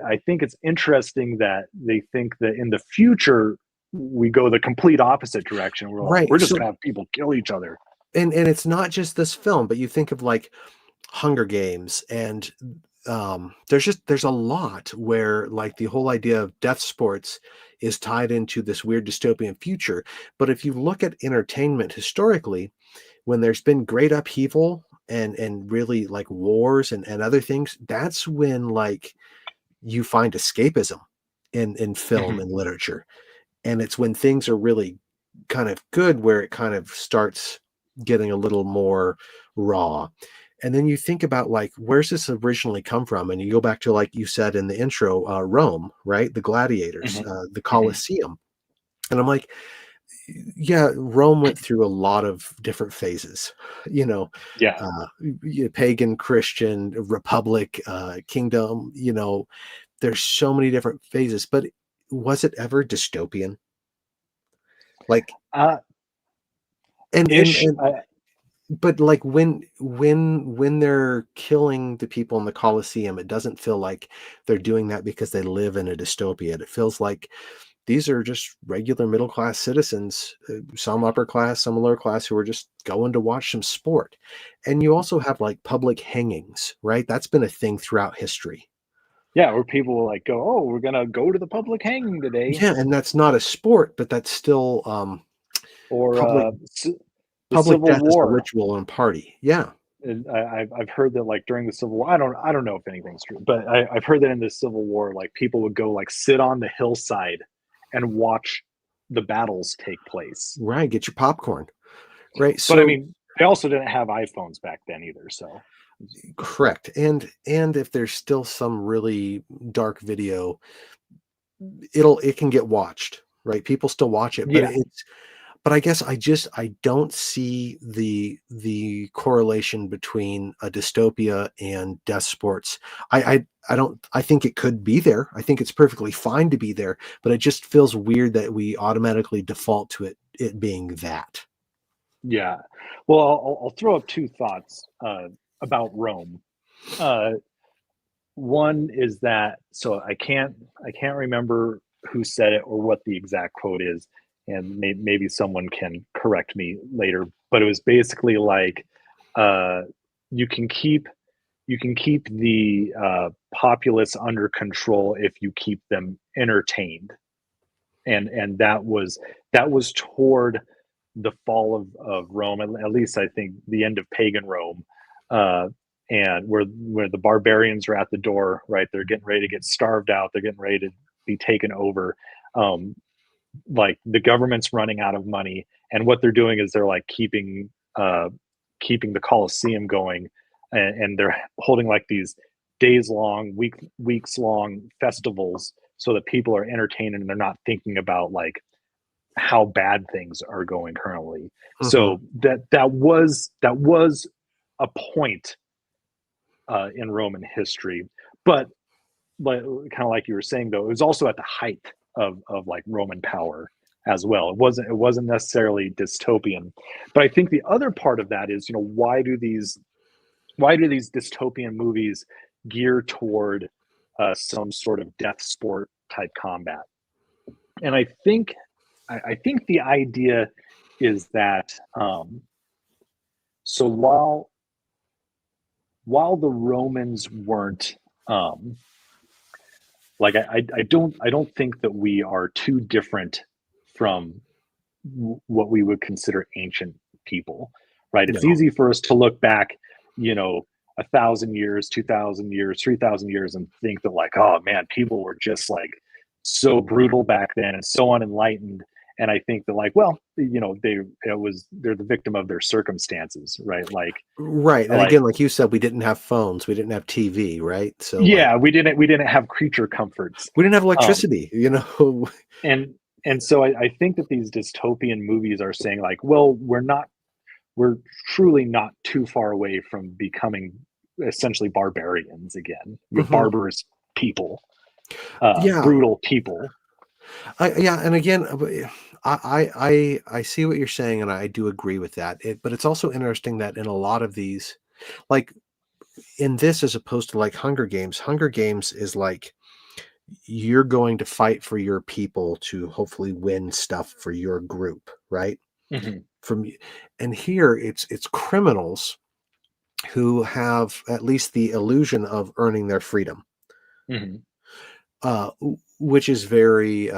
I think it's interesting that they think that in the future we go the complete opposite direction. Right. We're just So, gonna have people kill each other. and it's not just this film, but you think of like Hunger Games, and there's a lot where like the whole idea of death sports is tied into this weird dystopian future. But if you look at entertainment historically, when there's been great upheaval and really like wars and other things, that's when like you find escapism in film Mhm. and literature. And it's when things are really kind of good where it kind of starts getting a little more raw. And then you think about like, where's this originally come from? And you go back to, like you said in the intro, Rome, right? The gladiators, Mhm. the Mhm. Colosseum. And I'm like, yeah, Rome went through a lot of different phases, you know, Yeah. pagan, Christian, republic, kingdom, there's so many different phases, but was it ever dystopian? Like, Uh, and ish. but like when they're killing the people in the Colosseum, it doesn't feel like they're doing that because they live in a dystopia. It feels like these are just regular middle class citizens, some upper class, some lower class, who are just going to watch some sport. And you also have like public hangings, right? That's been a thing throughout history. Yeah, where people will like go, oh, we're gonna go to the public hanging today, Yeah, and that's not a sport, but that's still or public the public Civil death is a War. ritual and party. Yeah. And I've heard that like during the Civil War, I don't know if anything's true, but I've heard that in the Civil War, like people would go like sit on the hillside and watch the battles take place. Right. Get your popcorn. Right. But I So mean, they also didn't have iPhones back then either, so correct. And if there's still some really dark video, it can get watched, right? People still watch it, but yeah, but I guess I don't see the correlation between a dystopia and death sports. I don't I think it could be there. I think it's perfectly fine to be there, but it just feels weird that we automatically default to it being that. yeah. Well, I'll throw up two thoughts about Rome. Uh, One is that so I can't remember who said it or what the exact quote is, and maybe someone can correct me later. But it was basically like uh, you can keep the populace under control if you keep them entertained, and that was toward the fall of Rome, at least I think the end of pagan Rome, uh, and where the barbarians are at the door, right? They're getting ready to get starved out. They're getting ready to be taken over. Um, like the government's running out of money, and what they're doing is they're like keeping the Colosseum going, and they're holding like these days long, weeks long festivals so that people are entertained and they're not thinking about like how bad things are going currently. Mhm. So that was a point in Roman history, but kind of like you were saying though, it was also at the height of like Roman power as well. It wasn't necessarily dystopian, but I think the other part of that is, why do these dystopian movies gear toward some sort of death sport type combat? And I think the idea is that so while the Romans weren't um, Like I don't think that we are too different from what we would consider ancient people, right? It's No. easy for us to look back, you know, 1,000 years, 2,000 years, 3,000 years, and think that like, oh man, people were just like so brutal back then and so unenlightened. And I think that like, well, you know, they're the victim of their circumstances, right? Right. And Like again, like you said, we didn't have phones, we didn't have TV, right? So like yeah, we didn't have creature comforts. we didn't have Um, electricity, you know. and and so I think that these dystopian movies are saying like, well, we're truly not too far away from becoming essentially barbarians again. You're Mhm. barbarous people, Yeah. brutal people. Yeah, and again, I see what you're saying, and I do agree with that. But it's also interesting that in a lot of these, like in this, as opposed to like Hunger Games is like you're going to fight for your people to hopefully win stuff for your group, right? Hmm. From and here it's criminals who have at least the illusion of earning their freedom, Hmm. which is very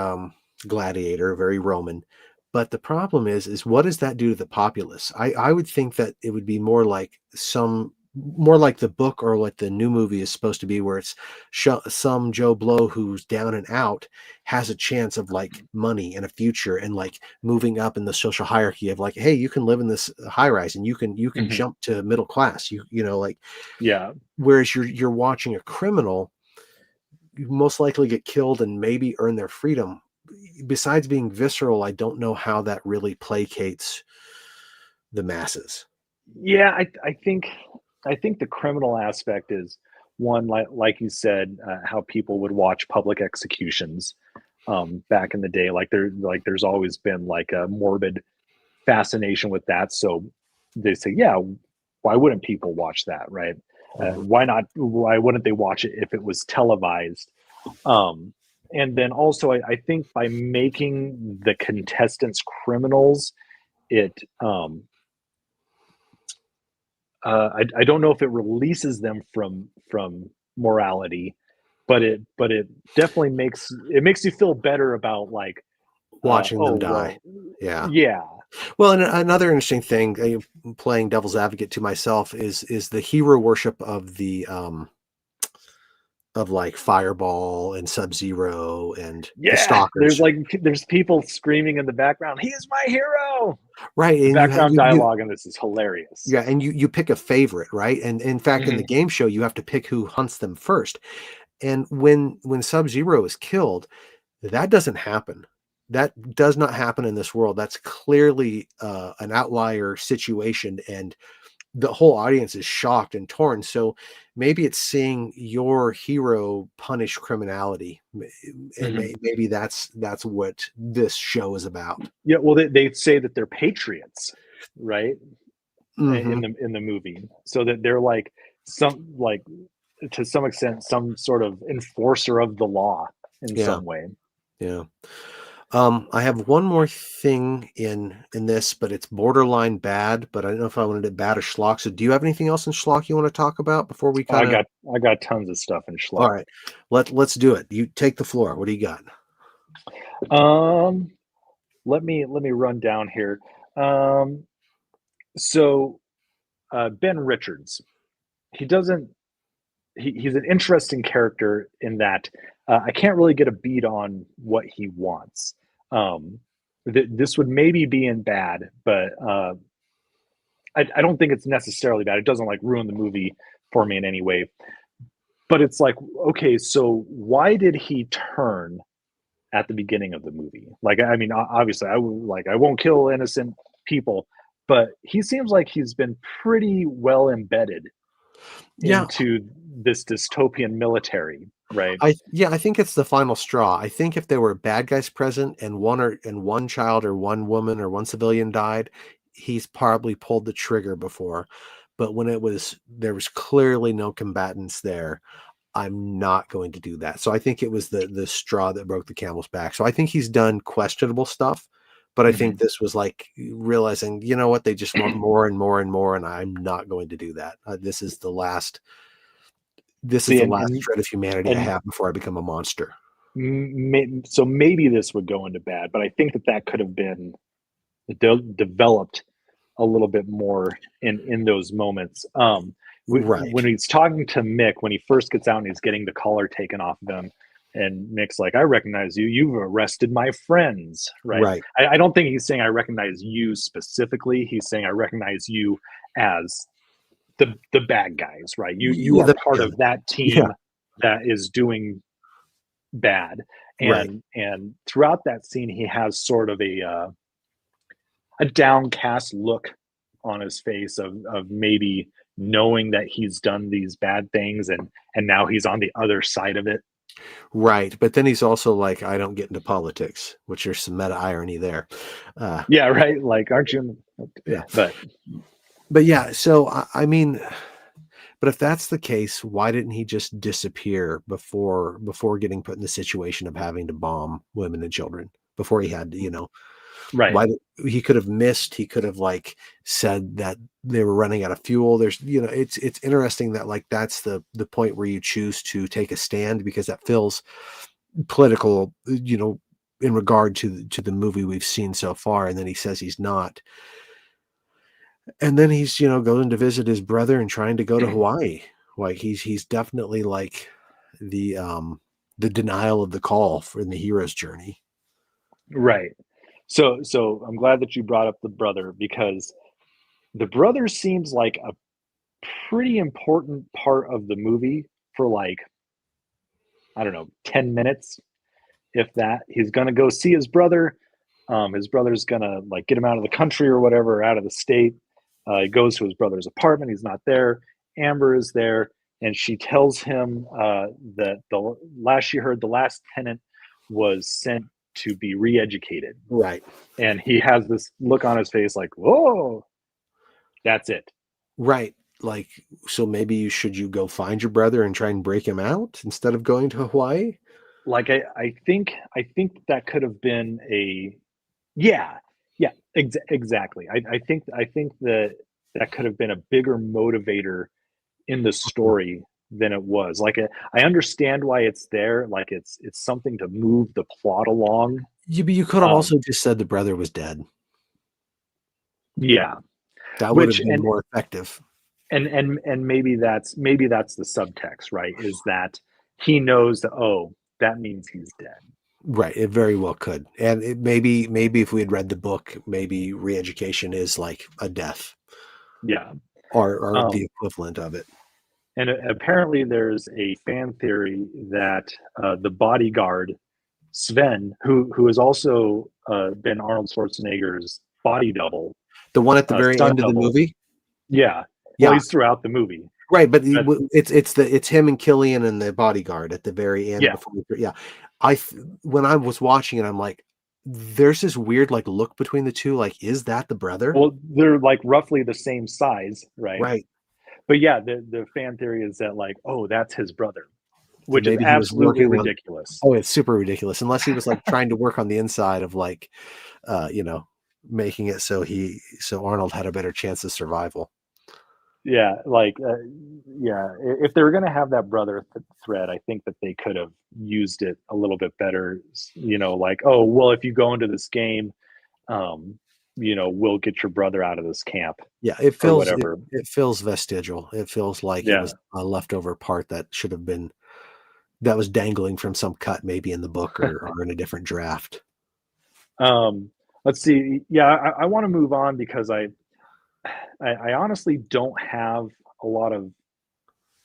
gladiator, very Roman. But the problem is what does that do to the populace? I would think that it would be more like the book or what the new movie is supposed to be, where it's some Joe Blow who's down and out has a chance of like money and a future and like moving up in the social hierarchy of like, hey, you can live in this high rise and you can Hmm. jump to middle class. You know, like Yeah. whereas you're watching a criminal most likely get killed and maybe earn their freedom. Besides being visceral, I don't know how that really placates the masses. Yeah. I think the criminal aspect is one, like you said, how people would watch public executions back in the day. There's always been like a morbid fascination with that. So they say, yeah, why wouldn't people watch that, right? Mhm. Why not? Why wouldn't they watch it if it was televised? Um, and then also, I think by making the contestants criminals, it I don't know if it releases them from morality, but it definitely makes you feel better about like Watching oh them die. well, Yeah. yeah. Well, and another interesting thing, playing devil's advocate to myself, is the hero worship of like Fireball and Sub Zero and the Yeah, Stalkers, there's people screaming in the background. He is my hero. right? The And you have background dialogue in this is hilarious. yeah, and you pick a favorite, right? And in fact, in the Hmm. game show, you have to pick who hunts them first. And when Sub Zero is killed, that doesn't happen. That does not happen in this world. That's clearly an outlier situation, and the whole audience is shocked and torn. So maybe it's seeing your hero punish criminality, and Hmm. maybe that's what this show is about. Yeah, well, they say that they're patriots, right? Hmm. In the movie, so that they're like some like to some extent some sort of enforcer of the law in Yeah, some way. yeah. I have one more thing in this, but it's borderline bad. But I don't know if I wanted it bad or schlock. So, do you have anything else in schlock you want to talk about before we Oh, kind of? I got tons of stuff in All Schlock. right, let's do it. You take the floor. What do you got? Um, let me run down here. Um, so Ben Richards, he doesn't he's an interesting character in that I can't really get a beat on what he wants. Um, this would maybe be in bad, but I don't think it's necessarily bad. It doesn't like ruin the movie for me in any way. But it's like, okay, so why did he turn at the beginning of the movie? Like, I mean, obviously, I won't kill innocent people, but he seems like he's been pretty well embedded Yeah, into this dystopian military, right? I think it's the final straw. I think if there were bad guys present and one child or one woman or one civilian died, he's probably pulled the trigger before. But when there was clearly no combatants there, I'm not going to do that. So I think it was the straw that broke the camel's back. So I think he's done questionable stuff, but I think Mm-hmm. this was like realizing, you know what, they just want more and more and more, and I'm not going to do that. This is the last. This is See, the last shred of humanity I and have before I become a monster. so maybe this would go into bad, but I think that could have been developed a little bit more in those moments. Right. When he's talking to Mick, when he first gets out and he's getting the collar taken off of him, and Mick's like, "I recognize you. You've arrested my friends." Right. Right. I don't think he's saying I recognize you specifically. He's saying I recognize you as the bad guys. Right. You are part of that team that is doing bad. Right. And throughout that scene, he has sort of a downcast look on his face of maybe knowing that he's done these bad things, and now he's on the other side of it. Right. But then he's also like, I don't get into politics, which there's some meta irony there. Yeah, right. Like, aren't you? Yeah. But yeah, so I mean, but if that's the case, why didn't he just disappear before getting put in the situation of having to bomb women and children before he had to, you know? right. Why he could have missed, he could have like said that they were running out of fuel. There's, you know, it's interesting that like that's the point where you choose to take a stand, because that feels political, you know, in regard to the movie we've seen so far. And then he says he's not. And then he's, you know, going to visit his brother and trying to go to Hawaii. Like he's definitely like the denial of the call in the hero's journey. Right. So I'm glad that you brought up the brother, because the brother seems like a pretty important part of the movie for like, I don't know, 10 minutes, if that. He's going to go see his brother. His brother's going to like get him out of the country or whatever, out of the state. He goes to his brother's apartment. He's not there. Amber is there. And she tells him that the last she heard, the last tenant was sent to be re-educated. Right. And he has this look on his face like, whoa, that's it. Right. Like, so maybe you go find your brother and try and break him out instead of going to Hawaii. Like, I think that could have been exactly. I think that could have been a bigger motivator in the story than it was. Like, I understand why it's there. Like, it's something to move the plot along. You could have also just said the brother was dead. Yeah, that would have been more effective. And maybe that's the subtext, right? Is that he knows that, oh, that means he's dead. Right. It very well could. And it maybe if we had read the book, maybe re-education is like a death. Yeah. Or the equivalent of it. And apparently there's a fan theory that the bodyguard, Sven, who has also been Arnold Schwarzenegger's body double. The one at the very end of the movie? Yeah. Well, he's throughout the movie. Right, but it's him and Killian and the bodyguard at the very end. Yeah. When I was watching it, I'm like, there's this weird like look between the two. Like, is that the brother? Well, they're like roughly the same size, right? Right. But yeah, the fan theory is that like, oh, that's his brother, which is absolutely ridiculous. It's super ridiculous. Unless he was like trying to work on the inside of like, you know, making it so Arnold had a better chance of survival. Yeah, like, if they were going to have that brother thread, I think that they could have used it a little bit better. You know, like, oh, well, if you go into this game, you know, we'll get your brother out of this camp. Yeah, it feels it feels vestigial. It feels like it was a leftover part that should have been that was dangling from some cut, maybe in the book or in a different draft. Let's see. Yeah, I want to move on because I honestly don't have a lot of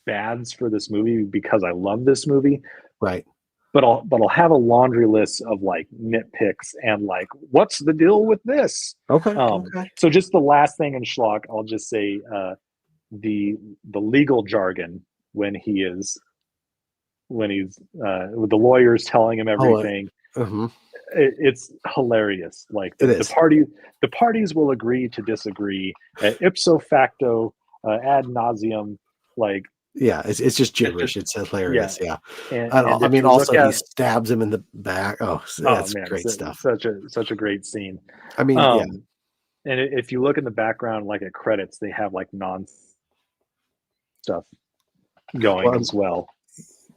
bads for this movie because I love this movie. Right. But I'll have a laundry list of like nitpicks and like, what's the deal with this? Okay. So just the last thing in Schlock, I'll just say the legal jargon when he's with the lawyers telling him everything. It's hilarious. Like the parties will agree to disagree ipso facto ad nauseum. Like, yeah, it's just gibberish. It's hilarious. Yeah. And I mean, also he stabs him in the back. That's great stuff. Such a great scene. I mean, yeah. And if you look in the background, like at credits, they have like non stuff. going Well, as well.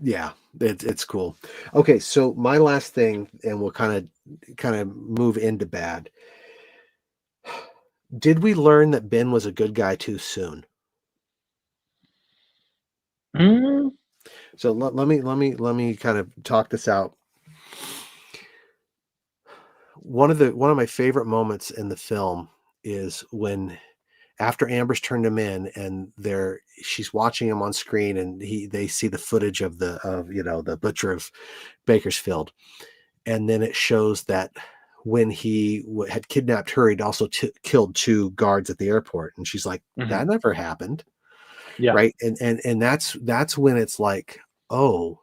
yeah, it's cool. Okay, so my last thing, and we'll kind of move into bad. Did we learn that Ben was a good guy too soon? Mm, So let me kind of talk this out. One of my favorite moments in the film is when after Amber's turned him in and she's watching him on screen and they see the footage of the butcher of Bakersfield, and then it shows that when he had kidnapped her, he'd also killed 2 guards at the airport, and she's like, mhm. that never happened. Yeah. Right. And that's when it's like, oh,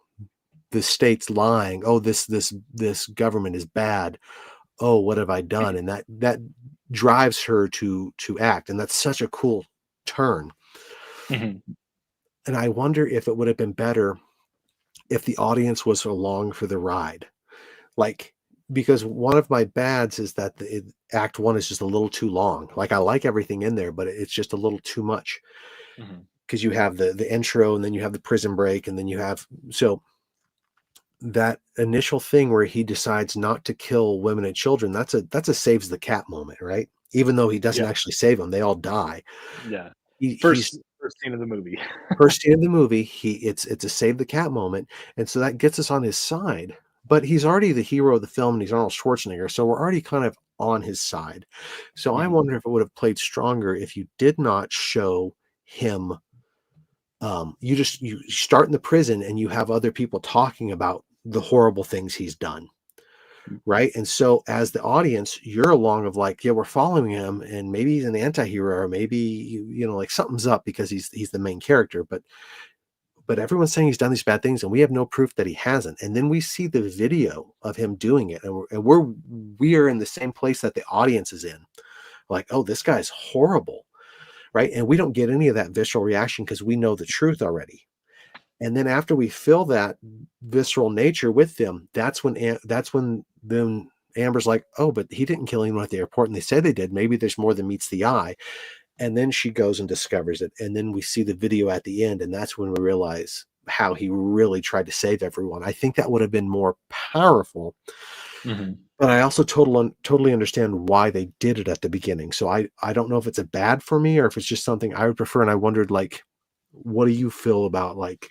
the state's lying. Oh, this government is bad. Oh, what have I done? And that drives her to act. And that's such a cool turn. Mhm. And I wonder if it would have been better if the audience was along for the ride. Like, because one of my bads is that act 1 is just a little too long. Like, I like everything in there, but it's just a little too much. Mhm. Because you have the intro, and then you have the prison break, and then you have that initial thing where he decides not to kill women and children. That's a saves the cat moment, right? Even though he doesn't Yeah. actually save them, they all die. Yeah. He's First scene of the movie. first scene of the movie. It's a save the cat moment, and so that gets us on his side. But he's already the hero of the film, and he's Arnold Schwarzenegger, so we're already kind of on his side. So I Mhm. wonder if it would have played stronger if you did not show him. You start in the prison and you have other people talking about the horrible things he's done, right? And so as the audience, you're along of like, yeah, we're following him, and maybe he's an anti-hero, or maybe like something's up because he's the main character, but everyone's saying he's done these bad things, and we have no proof that he hasn't. And then we see the video of him doing it, and we are in the same place that the audience is in, like, oh, this guy's horrible, right? And we don't get any of that visceral reaction because we know the truth already. And then after we feel that visceral nature with them, that's when then Amber's like, oh, but he didn't kill anyone at the airport, and they say they did. Maybe there's more than meets the eye. And then she goes and discovers it, and then we see the video at the end, and that's when we realize how he really tried to save everyone. I think that would have been more powerful. Mhm. But I also totally understand why they did it at the beginning. So I don't know if it's a bad for me or if it's just something I would prefer. And I wondered, like, what do you feel about, like,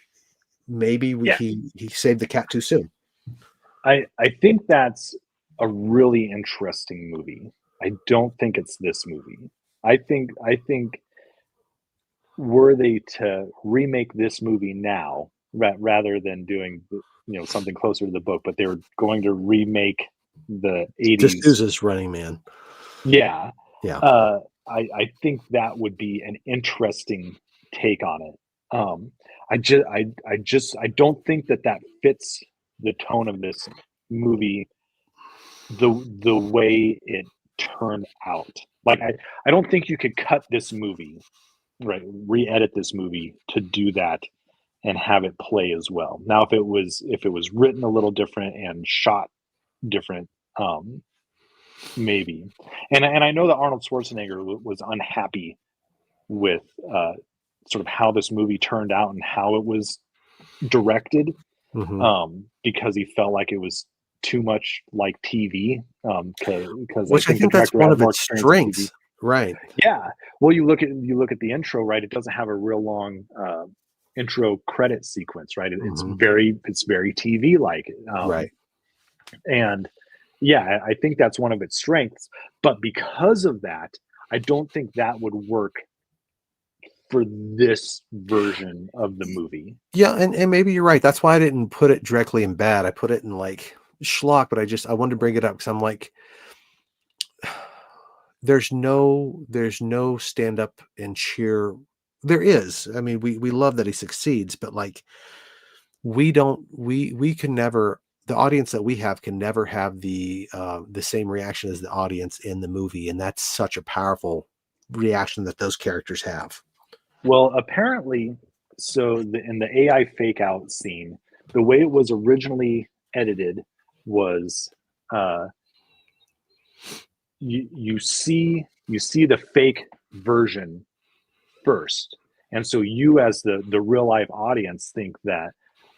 maybe Yeah. he saved the cat too soon? I think that's a really interesting movie. I don't think it's this movie. I think were they to remake this movie now, rather than doing something closer to the book, but they were going to remake the 80s. D'Souza's Running Man. Yeah. Yeah. I think that would be an interesting take on it. I don't think that fits the tone of this movie, the way it turned out. Like, I don't think you could cut this movie, right, re-edit this movie to do that and have it play as well. Now, if it was written a little different and shot different, maybe. And I know that Arnold Schwarzenegger was unhappy with sort of how this movie turned out and how it was directed, Hmm. because he felt like it was too much like TV, because I Which I think the think that's director one had of more its experience in TV. strengths. Right. Yeah. Well, you look at the intro, right? It doesn't have a real long intro credit sequence, right? It's Hmm. very TV like, Right. and yeah, I think that's one of its strengths. But because of that, I don't think that would work for this version of the movie. Yeah, and maybe you're right. That's why I didn't put it directly in bad. I put it in like schlock, but I wanted to bring it up because I'm like, there's no stand up and cheer. There is. I mean, we love that he succeeds, but like, we can never, the audience that we have can never have the same reaction as the audience in the movie, and that's such a powerful reaction that those characters have. Well, apparently, so in the AI fake out scene, the way it was originally edited was, uh, you see the fake version first, And so you, as the real life audience, think that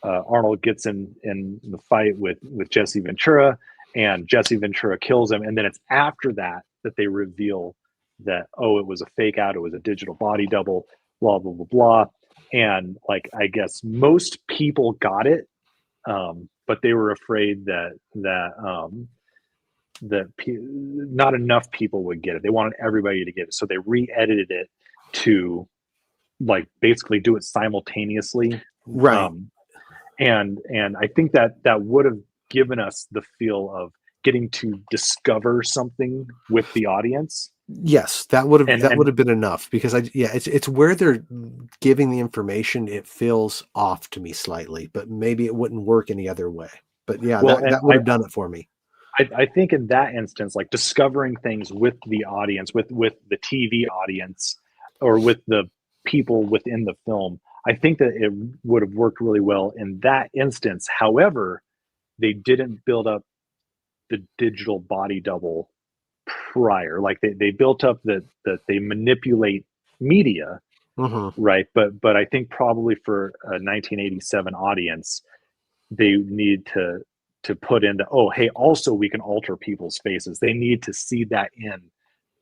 Arnold gets in the fight with Jesse Ventura, and Jesse Ventura kills him, and then it's after that they reveal that, oh, it was a fake out, it was a digital body double, blah blah blah blah. And like, I guess most people got it, but they were afraid that not enough people would get it. They wanted everybody to get it, so they re-edited it to like basically do it simultaneously, Right. And I think that would have given us the feel of getting to discover something with the audience. Yes, that would have been enough, because it's where they're giving the information, it feels off to me slightly, but maybe it wouldn't work any other way. But yeah, well, that would have done it for me. I think in that instance, like discovering things with the audience, with the TV audience, or with the people within the film, I think that it would have worked really well in that instance. However, they didn't build up the digital body double prior. Like they built up that they manipulate media, right? But I think probably for a 1987 audience, they need to put into, oh, hey, also we can alter people's faces. They need to see that in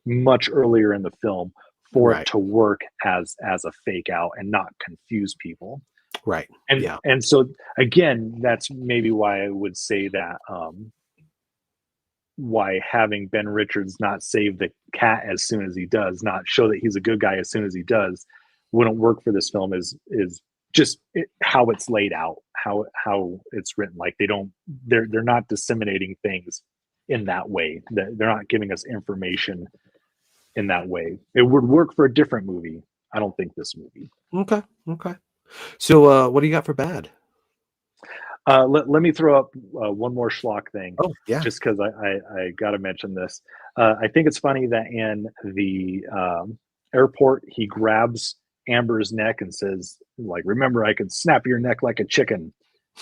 much earlier in the film for it to work as a fake out and not confuse people. Right. And so again, that's maybe why I would say that why having Ben Richards not save the cat as soon as he does, not show that he's a good guy as soon as he does, wouldn't work for this film is just how it's laid out, how it's written. Like they're not disseminating things in that way. They're not giving us information in that way. It would work for a different movie. I don't think this movie. Okay. So what do you got for bad? Let me throw up one more schlock thing. Oh, yeah. Just because I got to mention this. I think it's funny that in the airport, he grabs Amber's neck and says, like, remember, I could snap your neck like a chicken,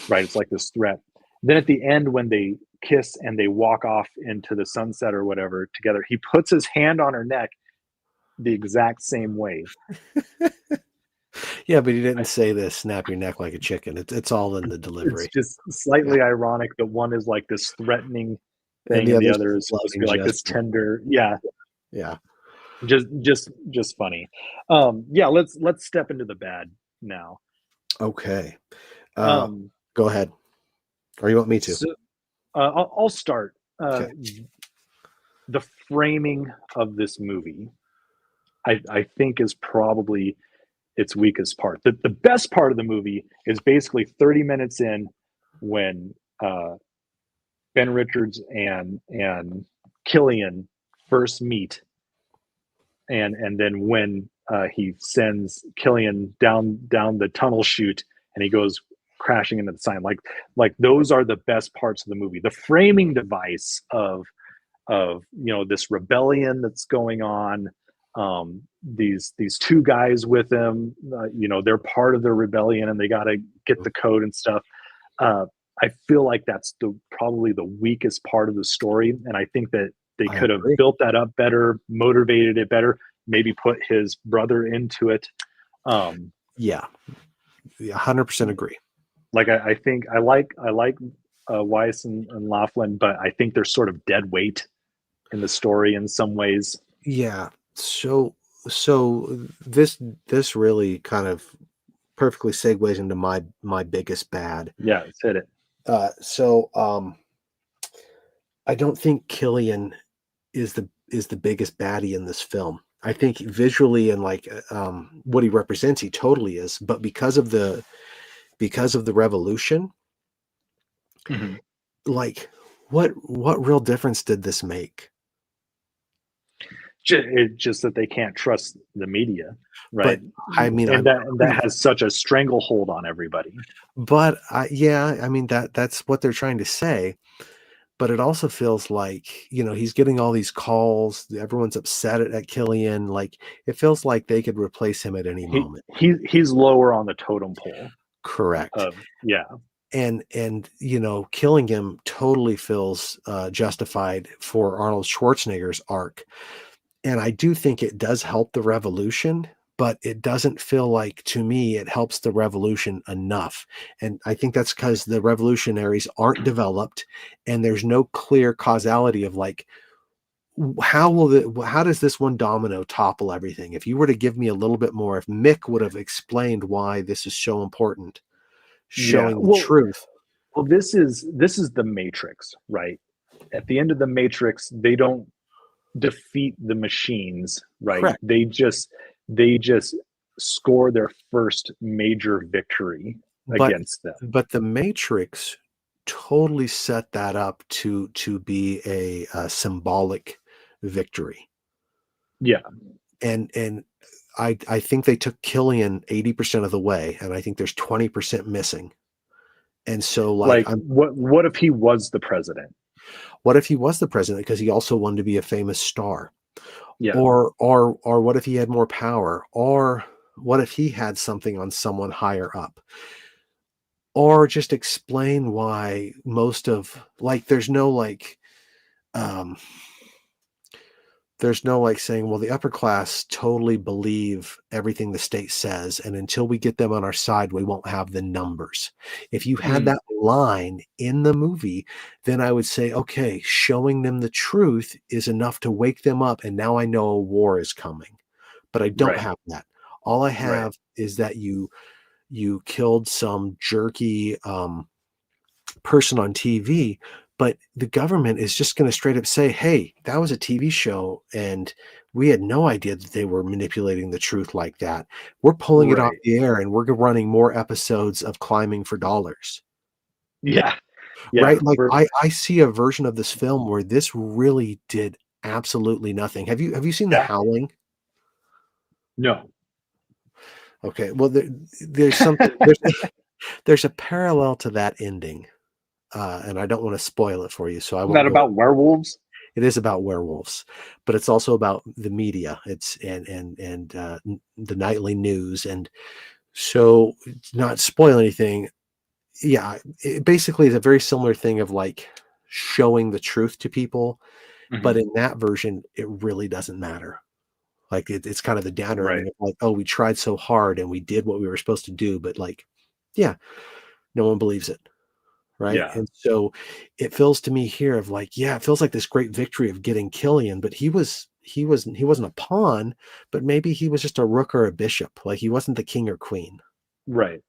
right? It's like this threat. Then at the end, when they kiss and they walk off into the sunset or whatever together, he puts his hand on her neck the exact same way. Yeah, but he didn't say this, snap your neck like a chicken. It's all in the delivery. It's just slightly ironic that one is like this threatening thing and the other is supposed to be like this tender. Yeah. Just funny. Let's step into the bad now. Okay. Go ahead. Or you want me to? So, I'll start. Okay. The framing of this movie, I think, is probably its weakest part. The best part of the movie is basically 30 minutes in, when Ben Richards and Killian first meet, and then when he sends Killian down the tunnel chute and he goes crashing into the sign. Like those are the best parts of the movie. The framing device of this rebellion that's going on. These two guys with him, they're part of the rebellion and they got to get the code and stuff. I feel like that's probably the weakest part of the story, and I think that they could have built that up better, motivated it better, maybe put his brother into it. 100% agree. Like I think I like Weiss and Laughlin, but I think they're sort of dead weight in the story in some ways. Yeah. So this really kind of perfectly segues into my biggest bad. Yeah, let's hit it. I don't think Killian is the biggest baddie in this film. I think visually and like what he represents, he totally is. But because of the revolution, like what real difference did this make? Just that they can't trust the media, right? But, I mean, that has such a stranglehold on everybody. But that's what they're trying to say. But it also feels like, he's getting all these calls. Everyone's upset at Killian. Like, it feels like they could replace him at any moment. He's lower on the totem pole. Correct. Yeah. And killing him totally feels justified for Arnold Schwarzenegger's arc. And I do think it does help the revolution, but it doesn't feel like, to me, it helps the revolution enough. And I think that's because the revolutionaries aren't developed, and there's no clear causality of like, how does this one domino topple everything? If you were to give me a little bit more, if Mick would have explained why this is so important, Yeah. showing the truth. Well, this is the Matrix, right? At the end of the Matrix, they don't defeat the machines, right? Correct. They just score their first major victory against them. But the Matrix totally set that up to be a symbolic victory. Yeah. And I think they took Killian 80% of the way, and I think there's 20% missing. And so like what if he was the president? What if he was the president because he also wanted to be a famous star? Yeah. Or what if he had more power? Or what if he had something on someone higher up? Or just explain why most of there's no saying, well, the upper class totally believe everything the state says, and until we get them on our side, we won't have the numbers. If you had that line in the movie, then I would say, okay, showing them the truth is enough to wake them up, and now I know a war is coming. But I don't have that. All I have is that you killed some jerky person on TV, but the government is just going to straight up say, hey, that was a TV show, and we had no idea that they were manipulating the truth like that. We're pulling it off the air, and we're running more episodes of Climbing for Dollars. Yeah. Right? Like I see a version of this film where this really did absolutely nothing. Have you seen The Howling? No. Okay. Well, there's something there's a parallel to that ending. And I don't want to spoil it for you, so I won't. Not about werewolves? It is about werewolves, but it's also about the media. It's and the nightly news, and so not spoil anything. Yeah, it basically is a very similar thing of like showing the truth to people, but in that version, it really doesn't matter. Like it's kind of the downer ending of like, oh, we tried so hard and we did what we were supposed to do, but like, yeah, no one believes it. Right. Yeah. And so it feels to me here of like, yeah, it feels like this great victory of getting Killian, but he wasn't a pawn, but maybe he was just a rook or a bishop. Like he wasn't the king or queen. Right.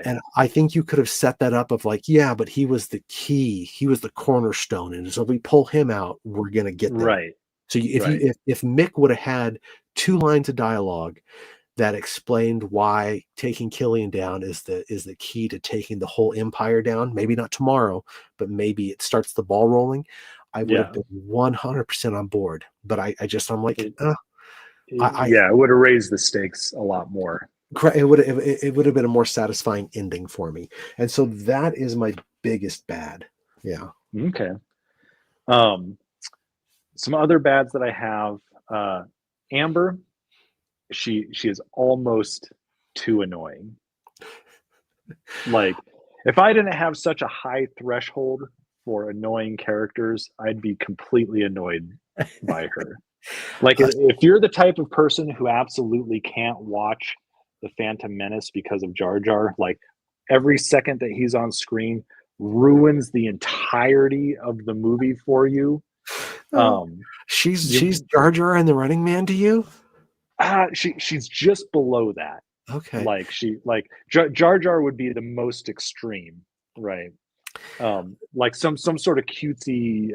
And I think you could have set that up of like, yeah, but he was the key, he was the cornerstone. And so if we pull him out, we're gonna get there. Right. So if Mick would have had 2 lines of dialogue that explained why taking Killian down is the key to taking the whole empire down. Maybe not tomorrow, but maybe it starts the ball rolling. I would have been 100% on board. But I'm like, it would have raised the stakes a lot more. It would have been a more satisfying ending for me. And so that is my biggest bad. Yeah. Okay. Some other bads that I have, Amber. She is almost too annoying. Like, if I didn't have such a high threshold for annoying characters, I'd be completely annoyed by her. Like, if you're the type of person who absolutely can't watch The Phantom Menace because of Jar Jar, like every second that he's on screen ruins the entirety of the movie for you. She's Jar Jar and the Running Man to you? She's just below that. Okay. Like Jar Jar would be the most extreme, right? Like some sort of cutesy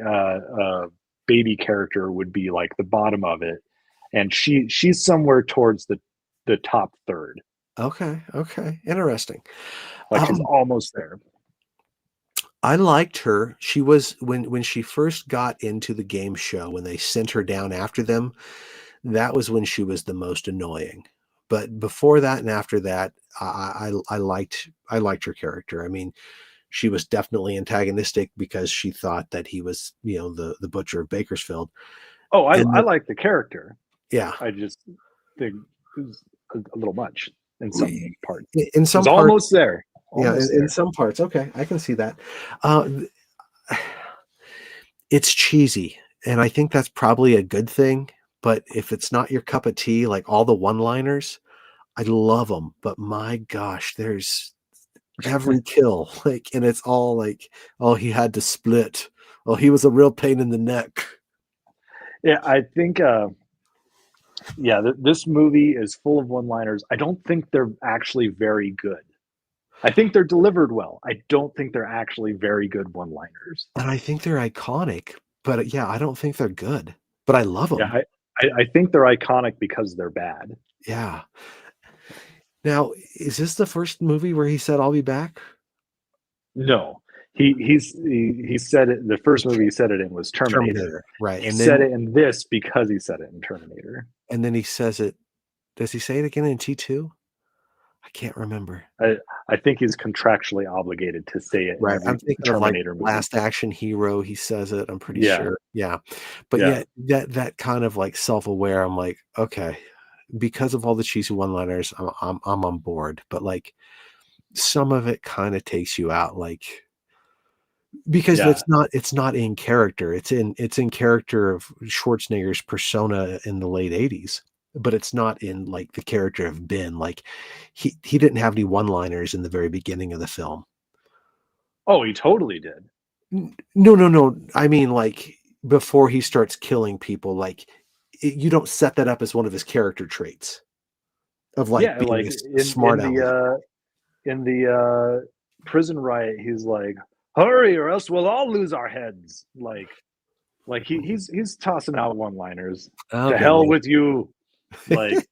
baby character would be like the bottom of it, and she's somewhere towards the top third. Okay. Interesting. Like she's almost there. I liked her. She was when she first got into the game show, when they sent her down after them, that was when she was the most annoying. But before that and after that, I liked her character. I mean, she was definitely antagonistic because she thought that he was, the butcher of Bakersfield. Oh, I like the character. Yeah. I just think it was a little much in some parts. In some parts, almost there. In some parts. Okay, I can see that. It's cheesy, and I think that's probably a good thing. But if it's not your cup of tea, like all the one-liners I love them, but my gosh, there's every kill, like, and it's all like, oh, he had to split. Oh, he was a real pain in the neck. Yeah, I think yeah, this movie is full of one-liners. I don't think they're actually very good. I think they're delivered well. I don't think they're actually very good one-liners. And I think they're iconic, but yeah, I don't think they're good, but I love Yeah, them. I think they're iconic because they're bad. Yeah. Now, is this the first movie where he said, "I'll be back"? No, he said it. The first movie he said it in was Terminator. Terminator, right? He said it in this because he said it in Terminator. And then he says it. Does he say it again in T2? I can't remember. I think he's contractually obligated to say it in Right, every I'm thinking of, like, Terminator movie. Last Action Hero, he says it, I'm pretty Yeah, sure, yeah, but yeah, yeah, that kind of, like, self-aware, I'm like, "Okay," because of all the cheesy one-liners, I'm on board, but, like, some of it kinda takes you out, like because yeah. it's not in character, it's in character of Schwarzenegger's persona in the late '80s, but it's not in, like, the character of Ben, like, he didn't have any one-liners in the very beginning of the film. Oh, he totally did. No, no, no. I mean, like, before he starts killing people, like, you don't set that up as one of his character traits of, like, Yeah, being like a smart aleck. in the prison riot, he's like, "Hurry, or else we'll all lose our heads." Like he's tossing out one-liners. To Okay, hell with you. maybe. Like,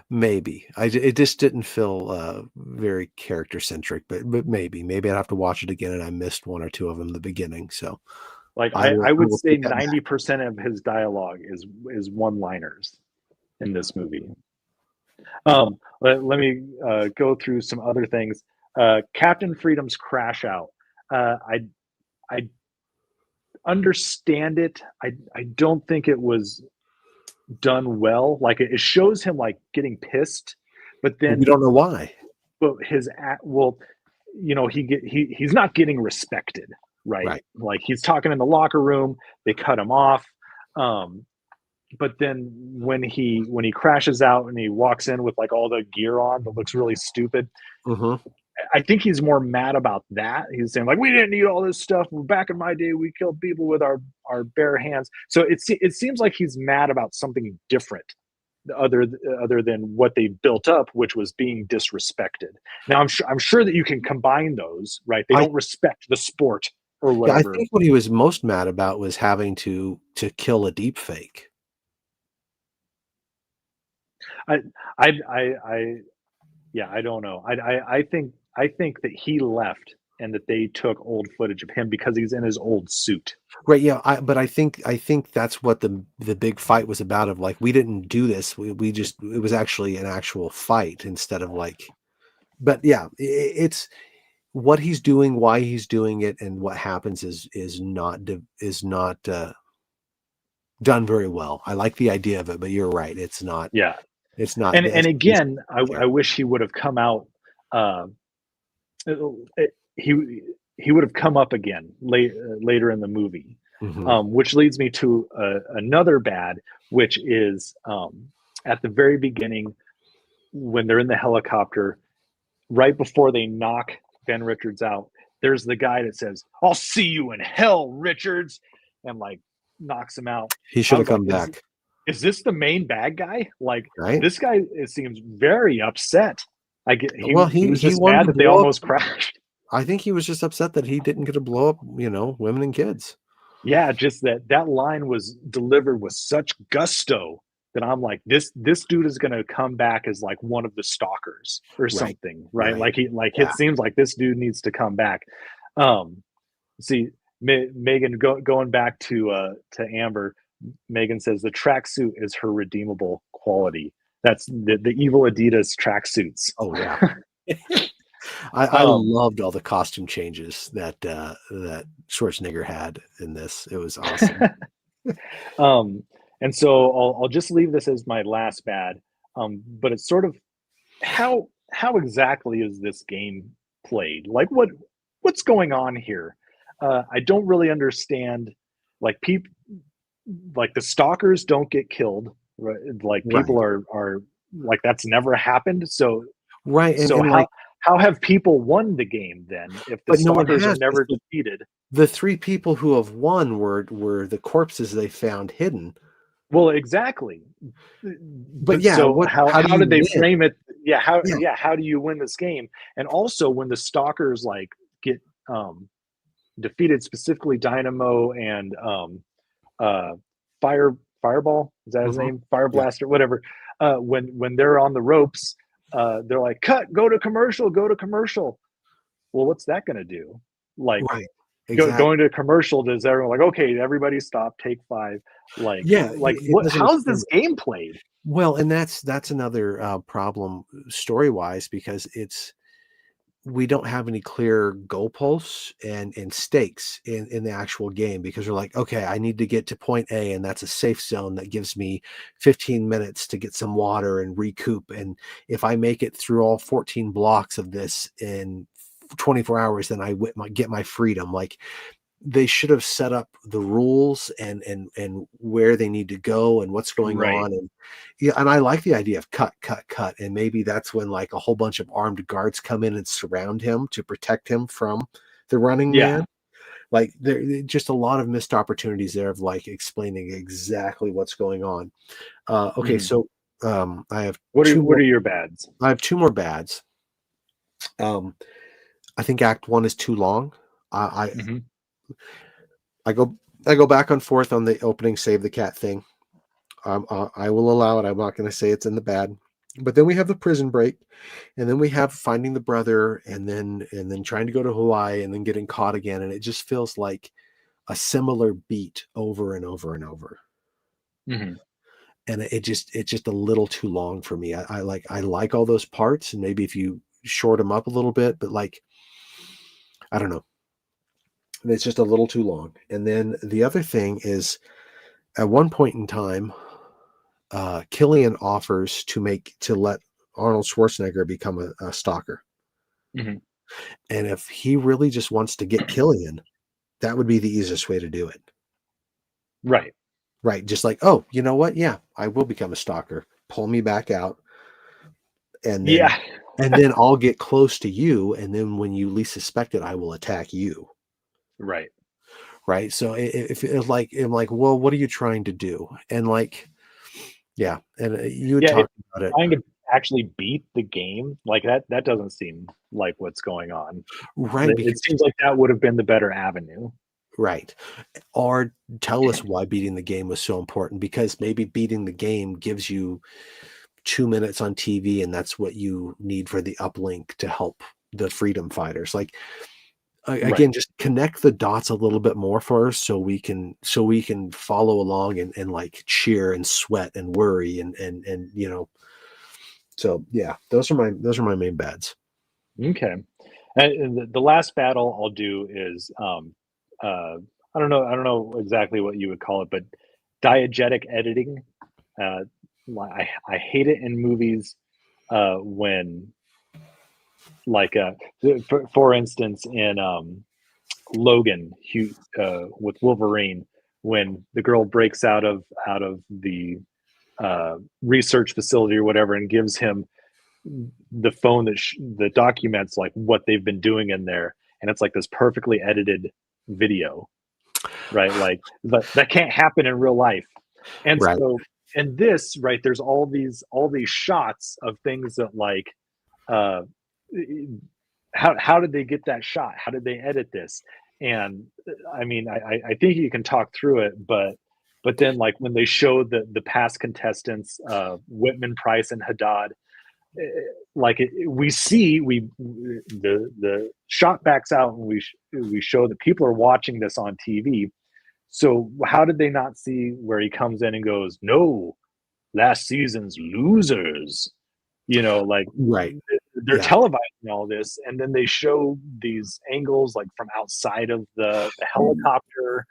Maybe. It just didn't feel, very character centric, but maybe I'd have to watch it again, and I missed 1 or 2 of them in the beginning, so I I would will say take that back. 90% of his dialogue is one-liners in this movie. Let me go through some other things. Captain Freedom's crash out. I understand it. I don't think it was done well. Like it shows him like getting pissed, but But we then don't know why. but well, he's not getting respected, right? Right. Like he's talking in the locker room, they cut him off. Um, but then when he crashes out and he walks in with like all the gear on that looks really stupid, Mhm. I think he's more mad about that. He's saying like, we didn't need all this stuff. Back in my day, we killed people with our bare hands. So it seems like he's mad about something different other other than what they built up, which was being disrespected. Now I'm sure that you can combine those, right? They I don't respect the sport or Yeah, I whatever. think what he was most mad about was having to kill a deep fake. I I yeah, I don't know. I think that he left and that they took old footage of him because he's in his old suit. Right, yeah, but I think that's what the big fight was about of, like, we didn't do this, we just it was actually an actual fight instead of, like but yeah, it's what he's doing, why he's doing it, and what happens is not, done very well. I like the idea of it, but you're right, Yeah, it's not and as easy again, I there. wish he would have come out. Uh, he he would have come up again later in the movie, Mhm. which leads me to another bad, which is at the very beginning when they're in the helicopter, right before they knock Ben Richards out. There's the guy that says, "I'll see you in hell, Richards," and like knocks him out. He I should have was like, come back, is this the main bad guy? Like right? this guy, it seems very upset. I get Well, he he was he just wanted mad to that they blow up almost crashed. I think he was just upset that he didn't get to blow up, women and kids. Yeah, just that line was delivered with such gusto that I'm like, this dude is gonna come back as like one of the stalkers or Right, something, right? right. It Yeah. seems like this dude needs to come back. Um, see, Megan going back to Amber. Megan says the tracksuit is her redeemable quality. That's the evil Adidas tracksuits. Oh, yeah. I um, loved all the costume changes that Schwarzenegger had in this. It was awesome. um, and so I'll just leave this as my last bad. But it's sort of how exactly is this game played? Like what's going on here? I don't really understand. Like people, like the stalkers don't get killed, right? Like Right. people are like that's never happened. So right, so and like, how have people won the game then if the but no one stalkers are has, because never defeated? the 3 people who have won were the corpses they found hidden. Well, exactly. But But yeah, so what how do how you did they win? frame it? Yeah, How do you win this game? And also when the stalkers like get defeated, specifically Dynamo and uh Fire Fireball, is that his mhm, name? Fire yeah, Blaster, whatever. When they're on the ropes, they're like, cut, go to commercial, go to commercial. Well, what's that gonna do? Like right, exactly. going to commercial, does everyone like, okay, everybody stop, take five? Yeah, it What, doesn't how's explain this it. game played? Well, and that's another, problem story-wise, because we don't have any clear goalposts and stakes in the actual game, because we're like, okay, I need to get to point A, and that's a safe zone that gives me 15 minutes to get some water and recoup. And if I make it through all 14 blocks of this in 24 hours, then get my freedom. Like, they should have set up the rules and where they need to go and what's going Right. on. And yeah, and I like the idea of cut, and maybe that's when like a whole bunch of armed guards come in and surround him to protect him from the running Yeah. man. Like, just a lot of missed opportunities there of like explaining exactly what's going on. Okay, Mhm. so I have two What more. are your bads? I have two more bads. um I think Act One is too long. Mhm. I go I go back and forth on the opening save the cat thing. I will allow it. I'm not going to say it's in the bad. But then we have the prison break, and then we have finding the brother, and then trying to go to Hawaii, and then getting caught again, and it just feels like a similar beat over and over and over. Mhm. And it's just a little too long for me. I like all those parts, and maybe if you short them up a little bit, but like, I don't know, it's just a little too long. And then the other thing is, at one point in time, Killian offers to let Arnold Schwarzenegger become a stalker. Mhm. And if he really just wants to get Killian, that would be the easiest way to do it. Right. Right. Just like, oh, you know what? Yeah, I will become a stalker. Pull me back out, and then Yeah. I'll get close to you. And then when you least suspect it, I will attack you. Right. Right. So if it's like, I'm like, well, what are you trying to do? And like, yeah. And you had Yeah, if talked about it. trying to actually beat the game, like that doesn't seem like what's going on. Right. It Because, seems like that would have been the better avenue. right. Or tell us why beating the game was so important, because maybe beating the game gives you 2 minutes on TV, and that's what you need for the uplink to help the freedom fighters. Like, Right. again, just connect the dots a little bit more for us, so we can follow along and like cheer and sweat and worry and so yeah, those are my main bads. Okay. And the last battle I'll do is I don't know exactly what you would call it, but diegetic editing. Uh, I hate it in movies when like for instance in Logan with Wolverine, when the girl breaks out of the research facility or whatever and gives him the phone that documents like what they've been doing in there, and it's like this perfectly edited video, right? Like that can't happen in real life. And Right. so in this, right, there's all these shots of things that like uh how did they get that shot? How did they edit this? And I mean, I think you can talk through it, but then like when they show the past contestants, Whitman, Price, and Haddad, eh, like we see the shot backs out, and we show that people are watching this on TV. So how did they not see where he comes in and goes, no, last season's losers? Like Right. they're Yeah. televising all this, and then they show these angles like from outside of the helicopter.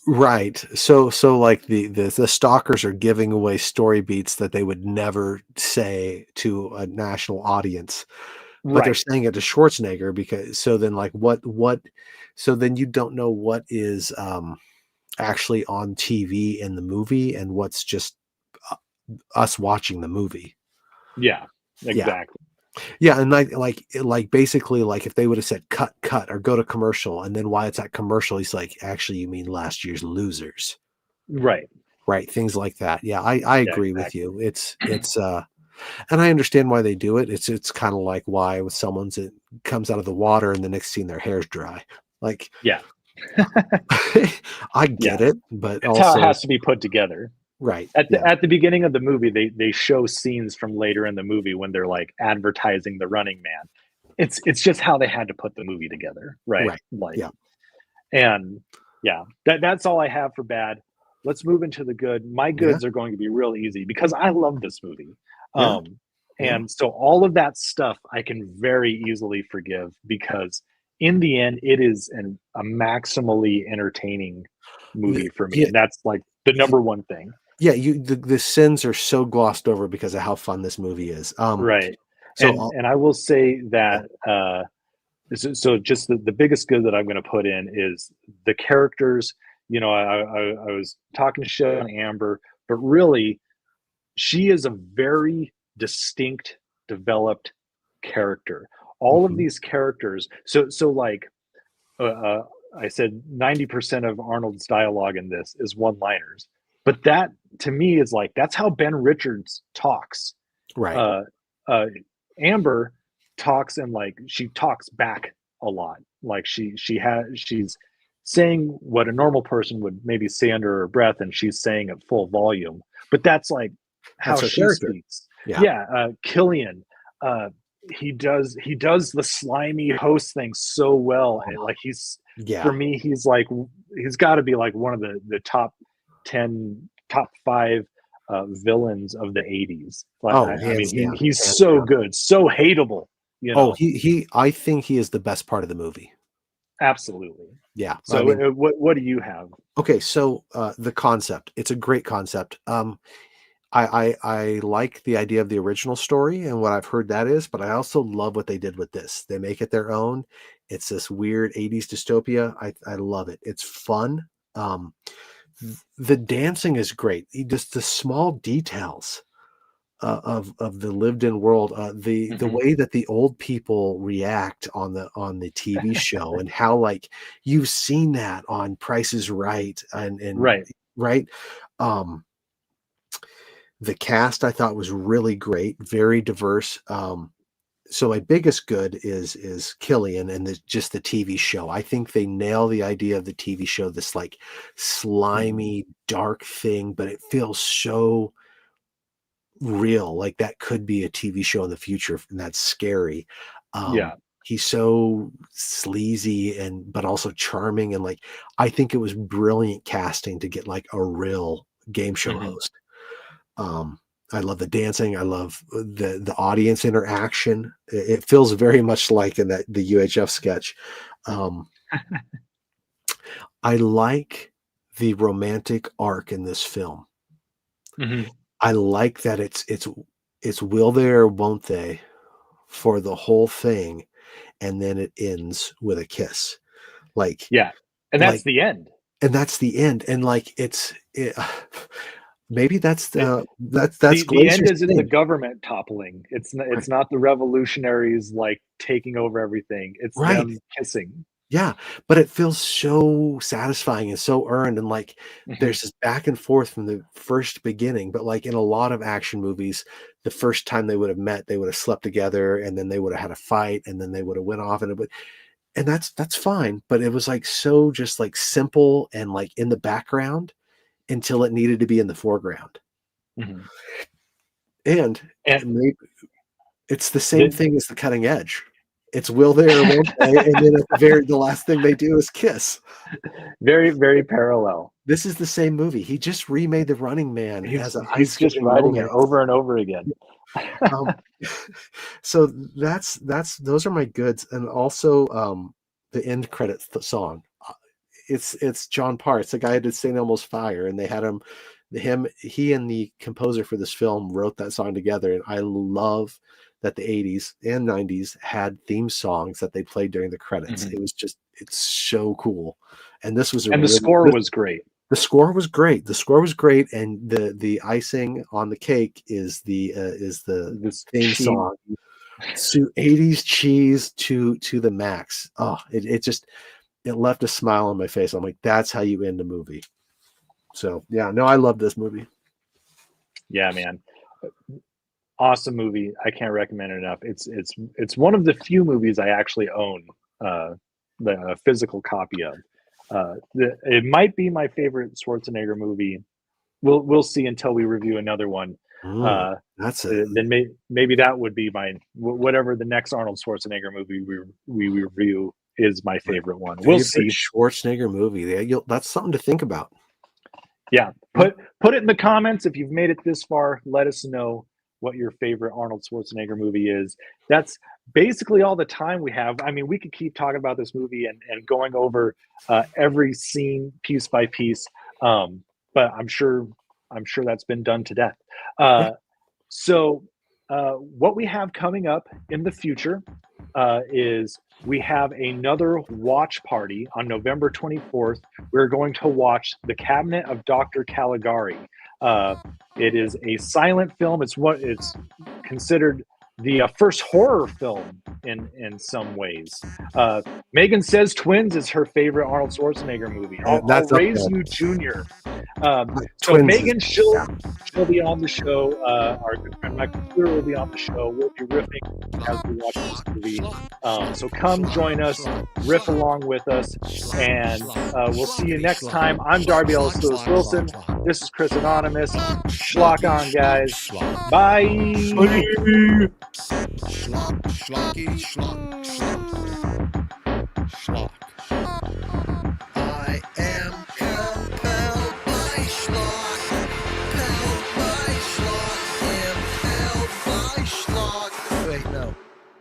Right. So like the stalkers are giving away story beats that they would never say to a national audience, but they're Right. saying it to Schwarzenegger, because so then like what so then you don't know what is actually on TV in the movie and what's just uh, us watching the movie. Yeah, Yeah. exactly. Yeah, and like basically like if they would have said cut or go to commercial, and then why it's at commercial, he's like, actually, you mean last year's losers, Right. right? Things like that. Yeah, I Yeah, agree with exactly. you. It's and I understand why they do it. It's kind of like why with someone's it comes out of the water and the next scene their hair's dry. Like Yeah. I Yeah. get it, but It's how it also has to be put together. right. At Yeah. the beginning of the movie, they show scenes from later in the movie when they're like advertising the Running Man. It's just how they had to put the movie together, right? Right. Like, Yeah. and yeah, that's all I have for bad. Let's move into the good. My Yeah. goods are going to be real easy because I love this movie. Yeah. Um, Yeah. and so all of that stuff I can very easily forgive because in the end, it is a maximally entertaining movie for me, Yeah. and that's like the number one thing. Yeah, the sins are so glossed over because of how fun this movie is. Right. So And I will say yeah, that so just the biggest good that I'm going to put in is the characters. You know, I was talking shit on Amber, but really, she is a very distinct, developed character. All of mhm, these characters. So like uh, uh, I said, 90% of Arnold's dialogue in this is one-liners, but that to me is like that's how Ben Richards talks. right. uh, uh, Amber talks and like she talks back a lot. Like she's saying what a normal person would maybe say under her breath, and she's saying at full volume. But that's like That's how her she character. speaks. Yeah. Yeah, Killian. Uh, he does the slimy host thing so well. And Oh, like he's yeah. for me, he's got to be like one of the top 10, top five villains of the 80s. Like, Oh, I mean, hands down, he's hands so down. good, so hateable, Oh, he I think he is the best part of the movie. absolutely. Yeah. I So mean, what do you have? okay, so the concept, it's a great concept. I like the idea of the original story and what I've heard that is, but I also love what they did with this. They make it their own. It's this weird 80s dystopia. I love it. It's fun. Um, the dancing is great. Just the small details of the lived-in world, the Mhm. way that the old people react on the TV show, and how like you've seen that on Price is Right and Right. right. Um, the cast I thought was really great, very diverse. So my biggest good is Killian and just the TV show. I think they nail the idea of the TV show, this like Mhm. slimy, dark thing, but it feels so real. Like that could be a TV show in the future, and that's scary. Um, Yeah. he's so sleazy and but also charming, and like I think it was brilliant casting to get like a real game show Mhm. host. Um, I love the dancing. I love the audience interaction. It feels very much like in that the UHF sketch. Um, I like the romantic arc in this film. Mhm. I like that it's will they or won't they for the whole thing, and then it ends with a kiss. Like Yeah. And that's like the end. and that's the end. And like maybe that's It, that's the end Glazer's isn't the thing. government toppling. It's Right. not the revolutionaries like taking over everything. It's Right. them kissing. Yeah, but it feels so satisfying and so earned, and like Mhm. there's this back and forth from the first beginning. But like in a lot of action movies, the first time they would have met, they would have slept together, and then they would have had a fight, and then they would have went off, and it would, and that's fine. But it was like so just like simple and like in the background until it needed to be in the foreground. Mhm. And And maybe it's the same the, thing as the cutting edge. It's will they or won't they, and then at the last thing they do is kiss. very, very parallel. This is the same movie. He just remade The Running Man as an He's just ice-skating writing it romance. over and over again. Um, so that's those are my goods, and also the end credits song. It's John Parr. It's the guy who did St. Elmo's Fire, and they had he and the composer for this film wrote that song together. And I love that the 80s and 90s had theme songs that they played during the credits. Mhm. It was just it's so cool. And this was a And the really score was great. The score was great. The score was great, and the icing on the cake is the This theme cheese. song. So 80s cheese to the max. Oh, it just it left a smile on my face. I'm like, that's how you end a movie. So yeah, no, I love this movie. Yeah, man. Awesome movie. I can't recommend it enough. It's one of the few movies I actually own the physical copy of. It might be my favorite Schwarzenegger movie. We'll see until we review another one. That's Then maybe that would be my whatever the next Arnold Schwarzenegger movie we review is my favorite one. We'll see. Schwarzenegger movie. That's something to think about. Yeah, put it in the comments if you've made it this far. Let us know what your favorite Arnold Schwarzenegger movie is. That's basically all the time we have. I mean, we could keep talking about this movie and going over every scene piece by piece, but I'm sure that's been done to death. So what we have coming up in the future is we have another watch party on November 24th. We're going to watch The Cabinet of Dr. Caligari. It is a silent film. It's considered the first horror film in some ways. Megan Says Twins is her favorite Arnold Schwarzenegger movie. I'll Raise You Jr. So Megan, she'll be on the show. Our good friend Michael Clear will be on the show. We'll be riffing as we watch this movie. So come join us, riff along with us, and we'll see you next time. I'm Darby Ellis Lewis Wilson. This is Chris Anonymous. Schlock on, guys. Bye. Schlocky, schlock.